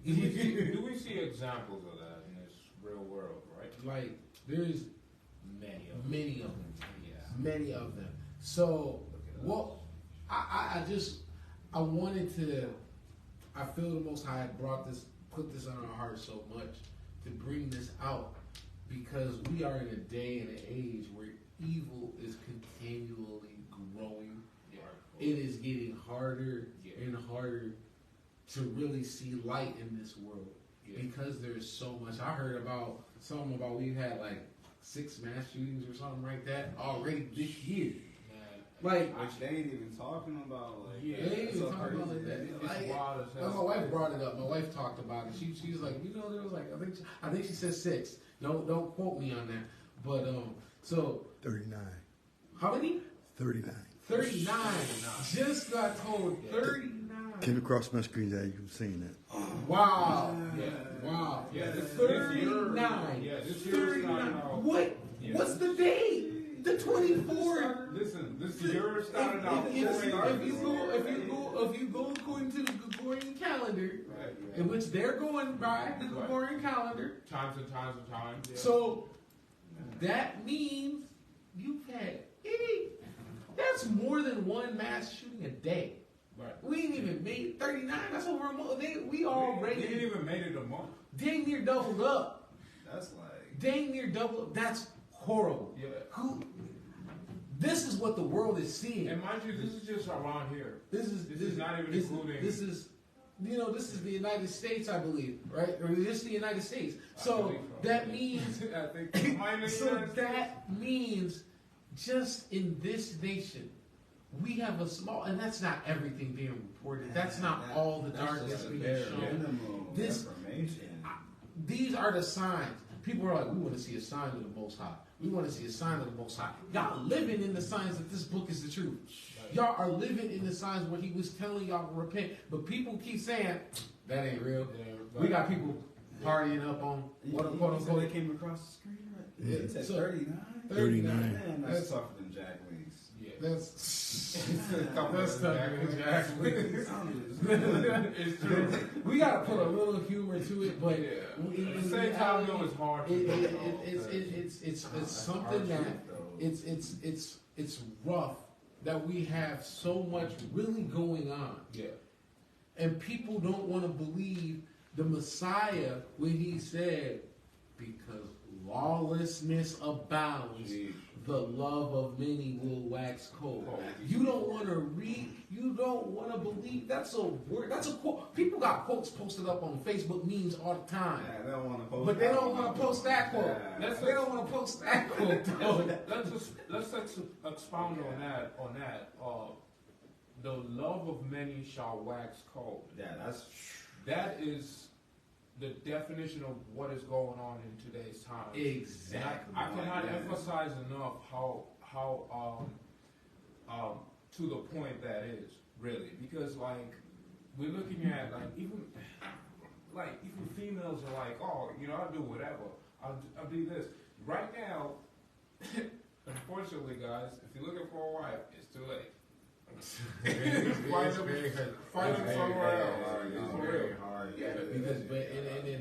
see examples of that in this real world, right? Like there's Many of them. many of them. Yeah. Many of them. So, well, I wanted to. I feel the Most High put this on our hearts so much to bring this out because we are in a day and an age where evil is continually growing. Yeah. It is getting harder Yeah. and harder to really see light in this world Yeah. because there's so much. I heard about something about we've had like 6 mass shootings or something like that already this year. Man, Like, Which they ain't even talking about. Like, Yeah. they ain't even so talking about crazy. like that. it's Like, wild as my hell. wife brought it up. My wife talked about it. She was like, there was like I think she said 6. Don't quote me on that. But so 39. how many? 39. 39. Just got told 39. Came across my screen that you've seen it. Wow. Yeah. Wow. Yeah, this 39. year, this year started out. What? Yeah. What's the date? The 24th. Listen, this year started out. If you go according to the Gregorian calendar, Right. in which they're going by the Gregorian calendar, Times and times and times. Yeah. so that means you've had that's more than one mass shooting a day. Right. We ain't even made 39. That's over a month. We We already didn't even made it a month. dang near doubled up. That's like. Dang near doubled. That's horrible. Yeah. This is what the world is seeing. And mind you, this is just around here. This is not even this, including. This is, this is the United States, I believe, right? Or just the United States. I So believe that means, I think minus so United States. that means, just in this nation, we have a small, and that's not everything being reported. That's not all the That's darkness just a being bare shown. minimum This- information. These are the signs. People are like, we want to see a sign of the Most High. We want to see a sign of the Most High. Y'all living in the signs that this book is the truth. Y'all are living in the signs where he was telling y'all to repent. But people keep saying, that ain't real. Yeah, We got people partying up on what You quote said unquote. they came across the screen, right? Yeah. It said So- 39. 39. Man, That's- that's tougher than Jack Wings. Yeah. That's That's exactly. It's true. We gotta put a little humor to it, but Yeah. in At the same time, though, it's hard. it's something that it's rough that we have so much really going on, Yeah. and people don't want to believe the Messiah when he said, because lawlessness abounds, the love of many will wax cold. You don't want to read. You don't want to believe. That's a word. That's a quote. People got quotes posted up on Facebook memes all the time, Yeah, they don't want to post. but they don't want to post that quote. Yeah. They don't want to post that quote. though. Let's expound on that. The love of many shall wax cold. Yeah, that's. That is the definition of what is going on in today's time. Exactly. I cannot Yeah. emphasize enough how to the point that is really, because like we're looking at even females are like, oh, I'll do whatever, I'll do this. Right now, unfortunately, guys, if you're looking for a wife, it's too late. Find them somewhere else. It's For very real. hard. Yeah. Because,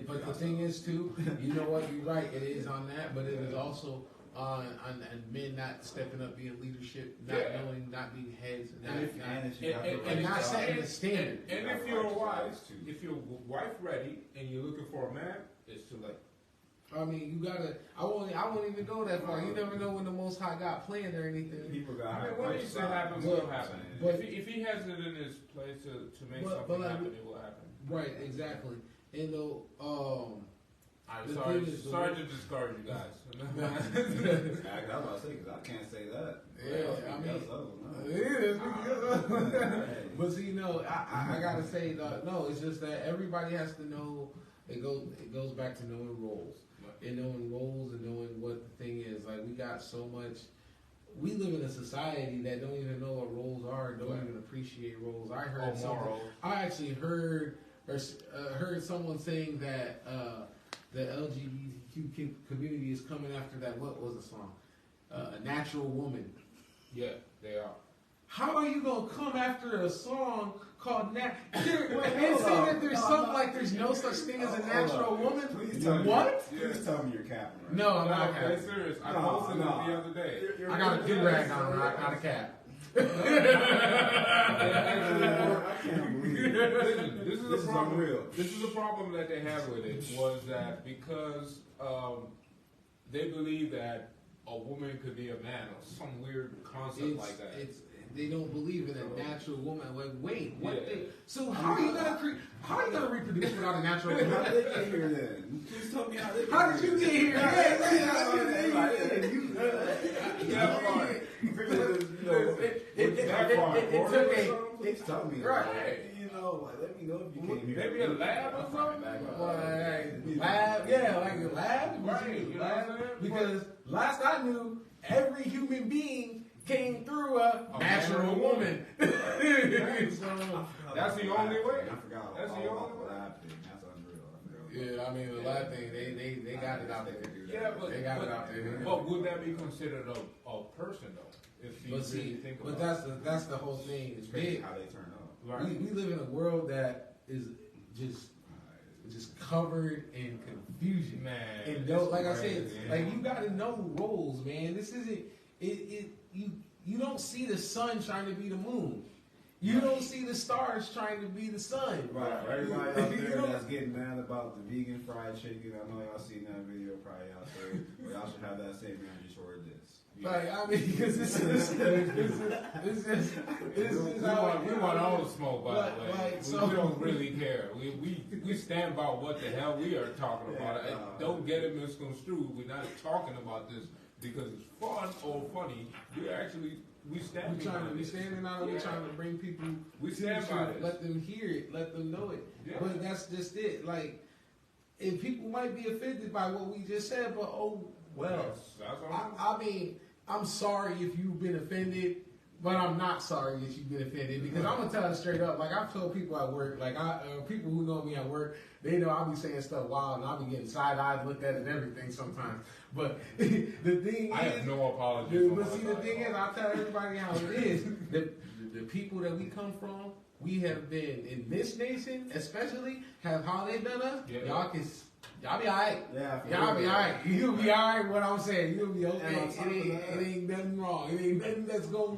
but the thing is too, you know what? You're right. It is on that, but it is also on men not stepping up, being leadership, not Yeah. knowing, not being heads, And not and- setting the standard. And if you're a wife, if you're wife ready and you're looking for a man, it's too late. I mean, you gotta. I won't even go that far. You never know when the Most High got planned or anything. People got. I mean, what needs to happen will happen. If he has it in his place to make But something like- happen, it will happen. Right, exactly. And though, I'm The sorry, thing is, the sorry way- to discourage you guys. I was about to say, because I can't say that. Yeah, I mean, That's other, it is. no. But see, no, I gotta say, no, it's just that everybody has to know. It goes back to knowing roles, and knowing roles, and knowing what the thing is. Like we got so much. We live in a society that don't even know what roles are, and don't Right. even appreciate roles. I heard Oh, something. moral. I actually heard someone saying that the LGBTQ community is coming after that. What was the song? A Natural Woman. Yeah, they are. How are you gonna come after a song called Nat? And say that there's something like there's no such thing as a natural woman? Please tell me. What? Please tell me you're capping. Right? No, I'm not I'm capping. serious. I No, posted it no. the other day. I got a good rag on, not a cap. I can't believe it. Listen, this is This the is problem. unreal. This is the problem that they have with it was that because they believe that a woman could be a man or some weird concept like that. They don't believe in a natural woman. Like, wait, what? Yeah. So how are you gonna reproduce without a natural How woman? did they get here then? Please tell me how they How did you get here? Please tell me. Right. You know, like, let me know if you came here. Maybe a lab or something? Lab, yeah, like a lab, Right, you know what I'm saying? Because last I knew, every human being came through a natural woman. So, That's the only way. I forgot That's the all only about way. the lab thing. That's unreal. I forgot. yeah, I mean the lab thing, they got it out there. Yeah, but, They got it out there. but would that be considered a person though? If you But really see, think but about that's the whole thing. It's It's crazy big. how they turn up. Right. We live in a world that is just covered in confusion. Man, And though, like I it's said, crazy. like you got to know roles, man. This isn't you don't see the sun trying to be the moon. You don't see the stars trying to be the sun. Right, for everybody out You there know- that's getting mad about the vegan fried chicken, I know y'all seen that video probably out there, but y'all should have that same energy toward this. Like I mean, because this is We want all the smoke, by the Like- way. like, We so- don't really care. We stand by what the hell we are talking about. Yeah, Don't get it misconstrued. We're not talking about this because it's fun or funny. We stand we trying to behind be it. standing on it. Yeah. We're trying to bring people. We to stand the by truth, this. Let them hear it. Let them know it. Yeah. But that's just it. Like, and people might be offended by what we just said, but oh well. That's all. I mean, I'm sorry if you've been offended, but I'm not sorry that you've been offended because I'm gonna tell it straight up. Like I've told people at work, like people who know me at work, they know I'll be saying stuff wild and I'll be getting side eyed, looked at, and everything sometimes. But the thing I is, have no apology. but see, the thing is, I'll tell everybody how it is. The people that we come from, we have been in this nation, especially, have how they done us. Yeah. Y'all be alright. Yeah, for Y'all be real. alright. You'll be alright. What I'm saying, you'll be And okay. on top of that- It ain't nothing wrong. It ain't nothing that's gonna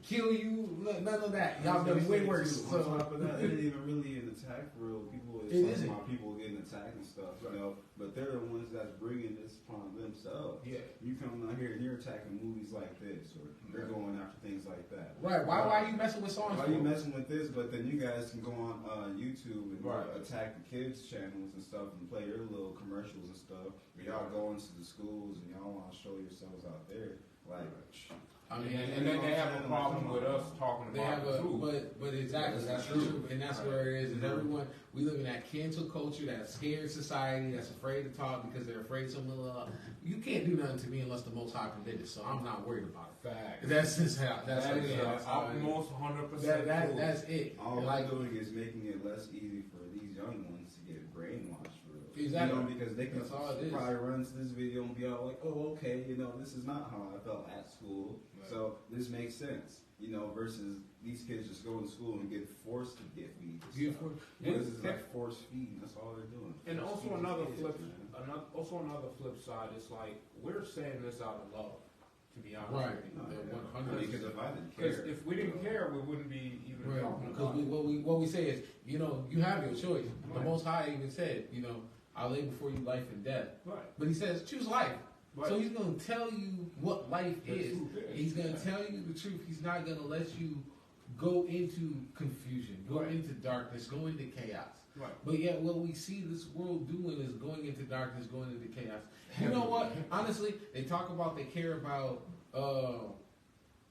kill you. None of that. Y'all done way worse. On So top of that, it ain't even really an attack for real. People It is talking isn't. about people getting attacked and stuff, you know, but they're the ones that's bringing this upon themselves. Yeah. You come out here and you're attacking movies like this, or they're going after things like that. right, why are you messing with songs? Why for? are you messing with this? But then you guys can go on YouTube and Right. attack the kids' channels and stuff and play your little commercials and stuff. But y'all go into the schools and y'all want to show yourselves out there. Like, I mean, And then they have a problem with us talking They about have the a, truth. but exactly, that's true, and that's where it is everyone, we live in that cancel culture, that scared society that's afraid to talk because they're afraid someone will, you can't do nothing to me unless the Most High permits it, so I'm not worried about it. Fact. That's just how, that's That how, is that's how it is. almost 100% true. That's it. all Like, they're doing is making it less easy for these young ones to get brainwashed for real. Exactly. You know, because they can That's all it is. probably run to this video and be all like, oh, okay, you know, this is not how I felt at school, Right. so this makes sense. You know, versus these kids just go to school and get forced to get feed. Beautiful. This is like forced feeding. That's all they're doing. And Force also feeding another kids, flip, man. another flip side is like we're saying this out of love, to be honest Right. with you. No, The yeah. 100. Because if I didn't Because care, if we didn't care, we wouldn't be even right, talking because about it. what we say is, you know, you have your choice. The Right. Most High even said, you know, I lay before you life and death. Right. But he says, choose life. Right. So he's going to tell you what life The is. truth is, He's going yeah. to tell you the truth. He's not going to let you go into confusion, go Right. into darkness, go into chaos. Right. But yet, what we see this world doing is going into darkness, going into chaos. You know what? Honestly, they talk about they care about.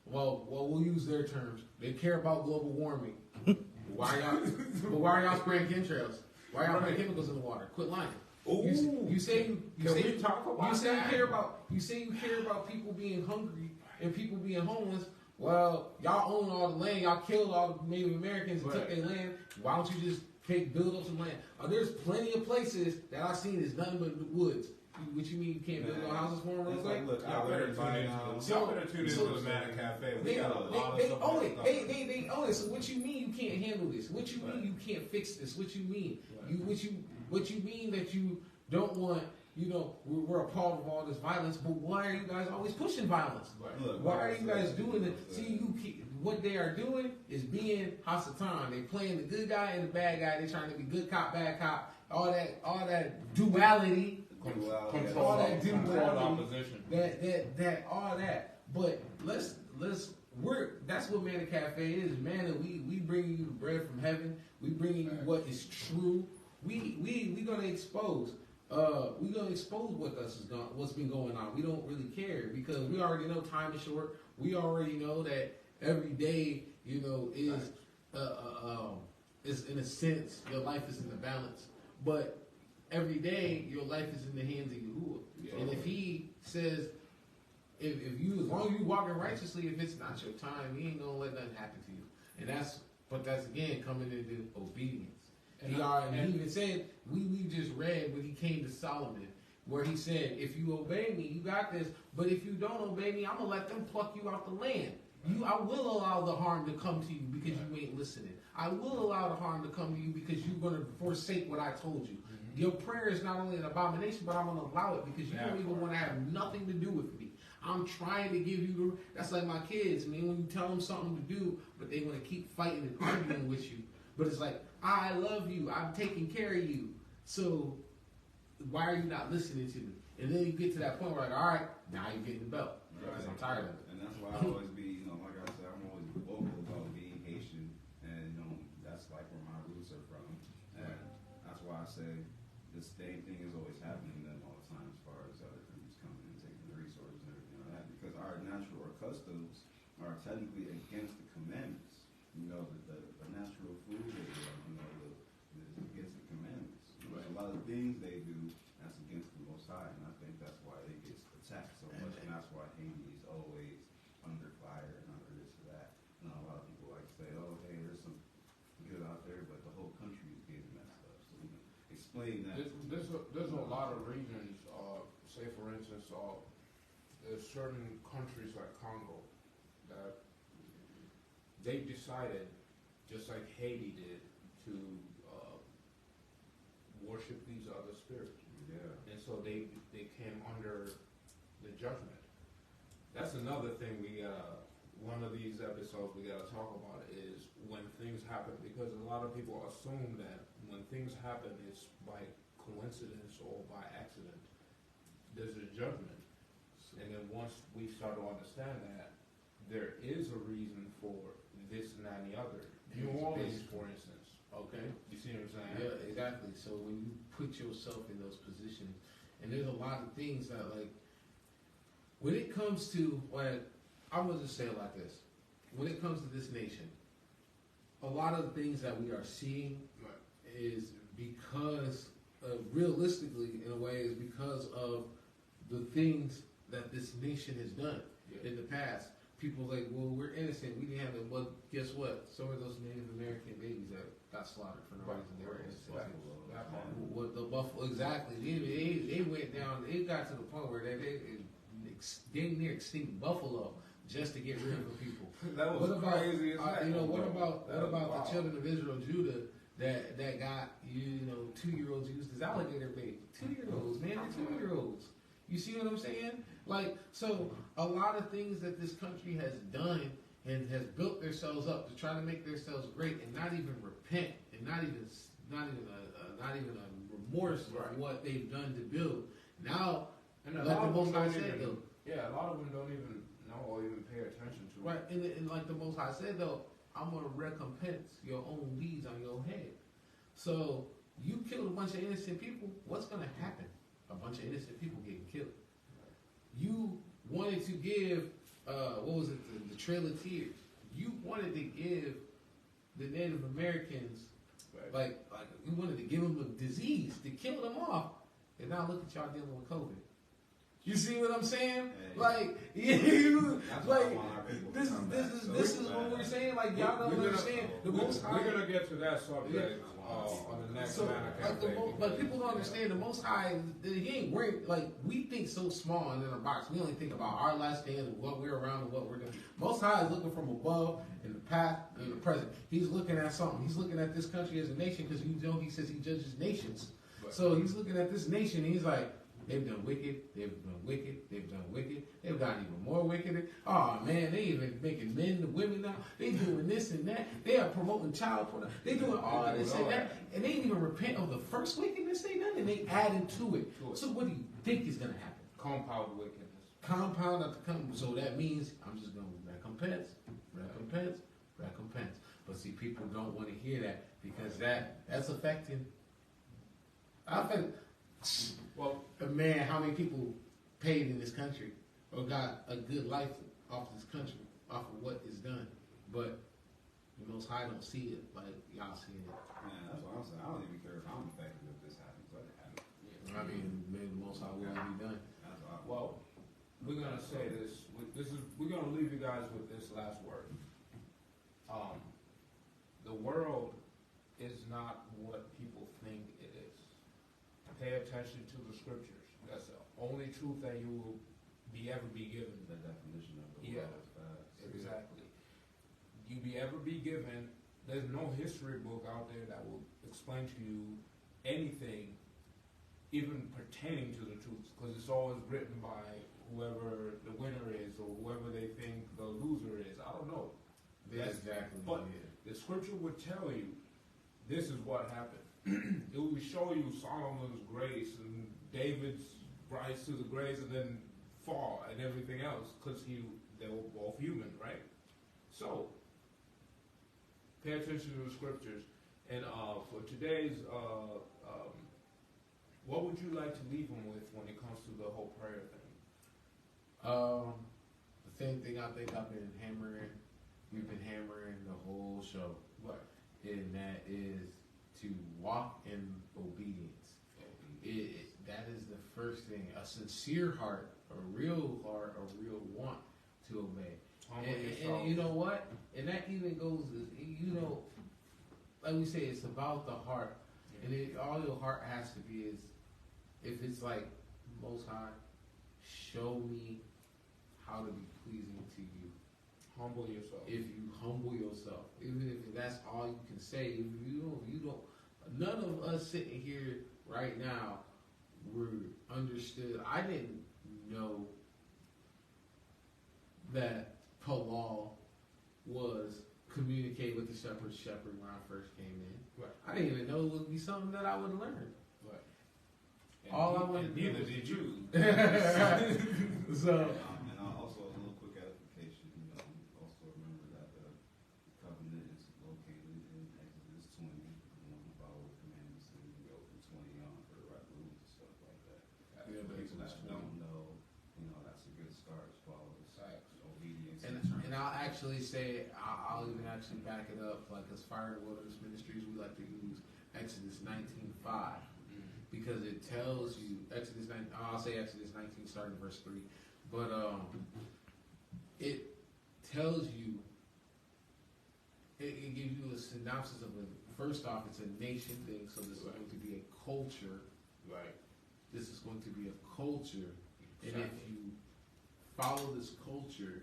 Well, we'll use their terms. They care about global warming. Why y'all? But why are y'all spraying chemtrails? Why y'all putting chemicals in the water? Quit lying. You say Can we talk about you say that? you care about people being hungry and people being homeless. Well, y'all own all the land. Y'all killed all the Native Americans and took Right. their land. Why don't you just build up some land. There's plenty of places that I've seen is nothing but woods. What you mean you can't build no houses for them real It's quick? like, look, Y'all I better learned tune by into y'all better tune into the Manna Cafe. We got a lot of they stuff. own it. They own it. So what you mean you can't handle this? What you mean you can't fix this? What you mean? What you mean that you don't want? You know, we're appalled of all this violence, but why are you guys always pushing violence? Look, Why like are I you said, guys doing it? it's, See, what they are doing is being Hasatan. They playing the good guy and the bad guy. They're trying to be good cop, bad cop. All that duality. Control opposition. That all that. But let's that's what Manna Cafe is. Manna, we bringing you the bread from heaven. We bringing you what is true. We gonna expose. We're gonna expose what's been going on. We don't really care because we already know time is short. We already know that every day, you know, is in a sense your life is in the balance. But every day your life is in the hands of Yahuwah. Yeah. And if He says, if you, as long as you walking righteously, if it's not your time, He ain't gonna let nothing happen to you. And that's again coming into obedience. He even said, we just read when he came to Solomon, where he said, if you obey me, you got this. But if you don't obey me, I'm going to let them pluck you out the land. I will allow the harm to come to you because you ain't listening. I will allow the harm to come to you because you're going to forsake what I told you. Mm-hmm. Your prayer is not only an abomination, but I'm going to allow it because you don't even want to have nothing to do with me. I'm trying to give you that's like my kids, man, when you tell them something to do, but they want to keep fighting and arguing with you. But it's like, I love you. I'm taking care of you. So why are you not listening to me? And then you get to that point where like, all right, now you're getting the belt. Because I'm tired of it. And that's why I always be, like I said, I'm always vocal about being Haitian. And, that's like where my roots are from. And that's why I say the same thing is always happening to them all the time as far as other countries coming and taking the resources and everything like that. Because our natural customs are technically against the commandments. The natural food they do, is against the commandments. There's a lot of things they do that's against the Most High, and I think that's why they get attacked so much, and that's why Haiti is always under fire and under this or that. A lot of people like to say, oh, hey, there's some good out there, but the whole country is getting messed up. So explain that. There's a lot of regions, say for instance, there's certain countries like Congo that they decided, just like Haiti did, to worship these other spirits. Yeah. And so they came under the judgment. That's another thing one of these episodes we gotta talk about is when things happen, because a lot of people assume that when things happen it's by coincidence or by accident. There's a judgment. And then once we start to understand that, there is a reason for this and that and the other. New Orleans, for instance. Okay. You see what I'm saying? Yeah, exactly. So when you put yourself in those positions, and there's a lot of things that, like, when it comes to, like, I'm going to just say it like this. When it comes to this nation, a lot of the things that we are seeing is because, realistically, in a way, is because of the things that this nation has done in the past. People like, well, we're innocent. We didn't have it. But guess what? Some of those Native American babies that got slaughtered for no reason, they were innocent. What the buffalo? Exactly. They went down. It got to the point where they near extinct buffalo just to get rid of people. That was crazy. What about the children of Israel, Judah, that got 2-year-olds used as alligator bait? 2-year-olds, man, they're 2-year-olds. You see what I'm saying? Like, so a lot of things that this country has done and has built themselves up to try to make themselves great and not even repent and not even a remorse for what they've done to build. Now, and a like lot the of Most them High don't said even, though. yeah, a lot of them don't even know or even pay attention to Right, it. and like the Most High said though, I'm gonna recompense your own deeds on your head. So you killed a bunch of innocent people. What's gonna happen? A bunch of innocent people getting killed. You wanted to give, the Trail of Tears. You wanted to give the Native Americans, like you wanted to give them a disease to kill them off. And now look at y'all dealing with COVID. You see what I'm saying? Yeah. Like, you, That's why I like, want our people to this come is back. So this it's is what bad. we're saying. Like, y'all don't understand. The Most High. We're gonna get to that subject on the next So, Manna like, Cafe. but people don't understand the Most High. He ain't worried. Like, we think so small and in a box. We only think about our last stands, what we're around, and what we're gonna. Most High is looking from above in the past and in the present. He's looking at something. He's looking at this country as a nation because you know he says he judges nations. Right. So he's looking at this nation. And he's like, they've done wicked. They've done wicked. They've done wicked. They've gotten even more wicked. Oh man, they even making men and women now. They doing this and that. They are promoting child porn. They doing all this and that. And they didn't even repent of the first wickedness they done, and they adding to it. So what do you think is gonna happen? Compound wickedness. Compound after compound. So that means I'm just gonna recompense, recompense, recompense. But see, people don't want to hear that because that's affecting. I think, Well, man, how many people paid in this country or got a good life off this country, off of what is done, but the Most High don't see it like y'all seeing it. Man, that's what I'm saying. I don't even care if I'm affected if this happens. Let it happen. I mean, maybe the Most High will be done. That's what I well, we're gonna say this. We're gonna leave you guys with this last word. The world is not what people think it is. Pay attention to the scriptures. That's the only truth that you will ever be given. the definition of the Yeah. world is facts. Exactly. You ever be given. There's no history book out there that will explain to you anything, even pertaining to the truth, because it's always written by whoever the winner is or whoever they think the loser is. I don't know. That's exactly But what it is. the scripture would tell you this is what happened. It would show you Solomon's grace and David's rise to the grace and then fall and everything else because they were both human, right? So pay attention to the scriptures. And for today's, what would you like to leave them with when it comes to the whole prayer thing? The same thing I think I've been hammering. We've been hammering the whole show, What? and that is to walk in obedience. That is the first thing. A sincere heart, a real want to obey. Humble And yourself. you know what? And that even goes, like we say, it's about the heart. And all your heart has to be is, if it's like, Most High, show me how to be pleasing to you. Humble yourself. If you humble yourself, even if that's all you can say, if you don't, none of us sitting here right now were understood. I didn't know that Palal was communicate with the shepherd when I first came in. Right. I didn't even know it would be something that I would learn. Right. All I wanted to do neither was- did you. So, And also a little quick edification, also remember that the covenant is located in Exodus 20, the one who follow the commandments, and you go from 20 on for the right rules and stuff like that. Yeah, For but people that Exodus 20. don't know, that's a good start as far as obedience. and I'll actually say, I'll even actually back it up, like as Fire in the Wilderness Ministries, we like to use Exodus 19:5. Because it tells you, I'll say Exodus 19 starting verse 3, but it tells you, it gives you a synopsis of first off, it's a nation thing, so this is going to be a culture, Right. this is going to be a culture, and if you follow this culture,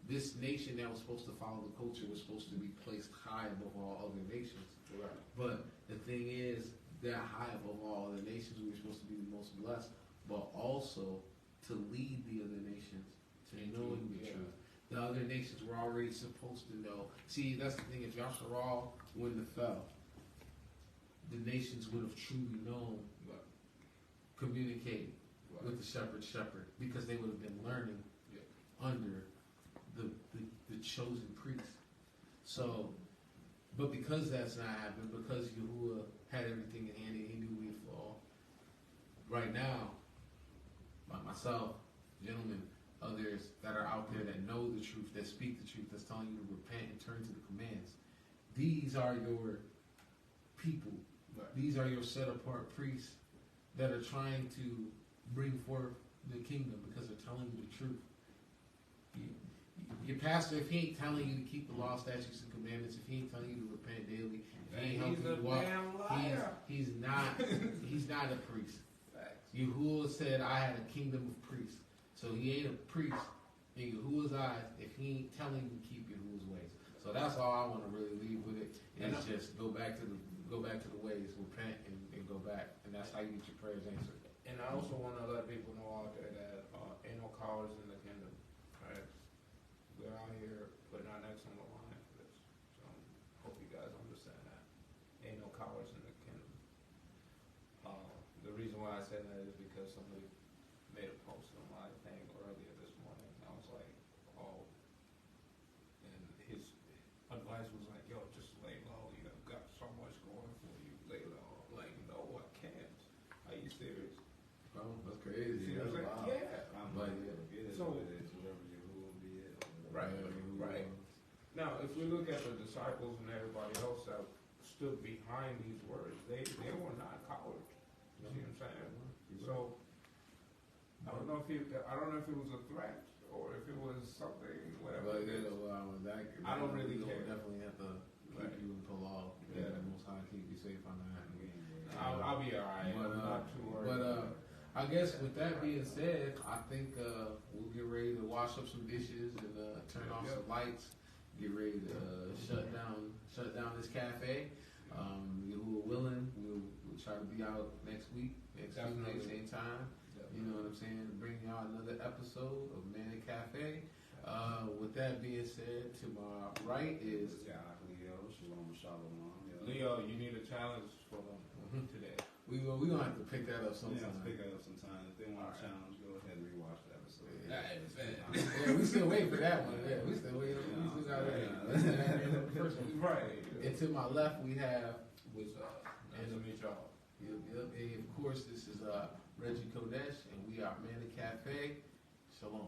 this nation that was supposed to follow the culture was supposed to be placed high above all other nations. Right. But the thing is, that high above all other nations, we were supposed to be the most blessed, but also to lead the other nations to knowing the Yeah. truth. The other nations were already supposed to know. See, that's the thing. If Yasharal wouldn't have fell, the nations would have truly known, Right. communicated Right. with the shepherd, because they would have been learning Yeah. under the chosen priest. So, but because that's not happening, because Yahuwah had everything in hand and he knew we'd fall, right now, like myself, gentlemen, others that are out there that know the truth, that speak the truth, that's telling you to repent and turn to the commands, these are your people. Right. These are your set apart priests that are trying to bring forth the kingdom because they're telling you the truth. Your pastor, if he ain't telling you to keep the law, statutes, and commandments, if he ain't telling you to repent daily, if he ain't helping you walk, he's not a priest. Yahuwah said, I had a kingdom of priests. So he ain't a priest in Yahuwah's eyes if he ain't telling you to keep Yahuwah's ways. So that's all I want to really leave with it. Is just go back to the ways, repent and go back. And that's how you get your prayers answered. And I also want to let people know out there that ain't no cowards in the kingdom, right? We're out here putting our necks on the line for this. So hope you guys understand that. Ain't no cowards in the kingdom. The reason why I say that is because somebody made a post on my thing earlier this morning. I was like, oh, and his advice was like, yo, just lay low. You have got so much going for you. Lay low. Like, no, I can't. Are you serious? Oh, that's crazy. See what I'm That's saying? wild. Yeah. I'm But, like, it is so- what it is, whoever you will be it. Right, right. Now, if we look at the disciples and everybody else that stood behind these words, they were not cowards. You see what I'm saying? So I don't know if it was a threat or if it was something, whatever. But it is. I don't really care. Definitely have to keep you in the law. Yeah. The Most High keep you safe on that. I'll be alright. But, I'm not too worried. but I guess with that being said, I think we'll get ready to wash up some dishes and turn off some lights. Get ready to shut down this cafe. Yahuwah willing, we'll try to be out next week, next Tuesday, same time. You know what I'm saying? To bring y'all another episode of Manic Cafe. With that being said, to my right is Leo, Shalom. Leo, you need a challenge for them today. we gonna have to pick that up Yeah, sometime. pick it up sometime. If they want a challenge, go ahead and rewatch the episode. Yeah, we still waiting for that one. Yeah, we still waiting. We still got that. First one. Right. And to my left, we have, Nice to meet y'all. and of course, this is Reggie Kodesh, and we are Manic Cafe. Shalom.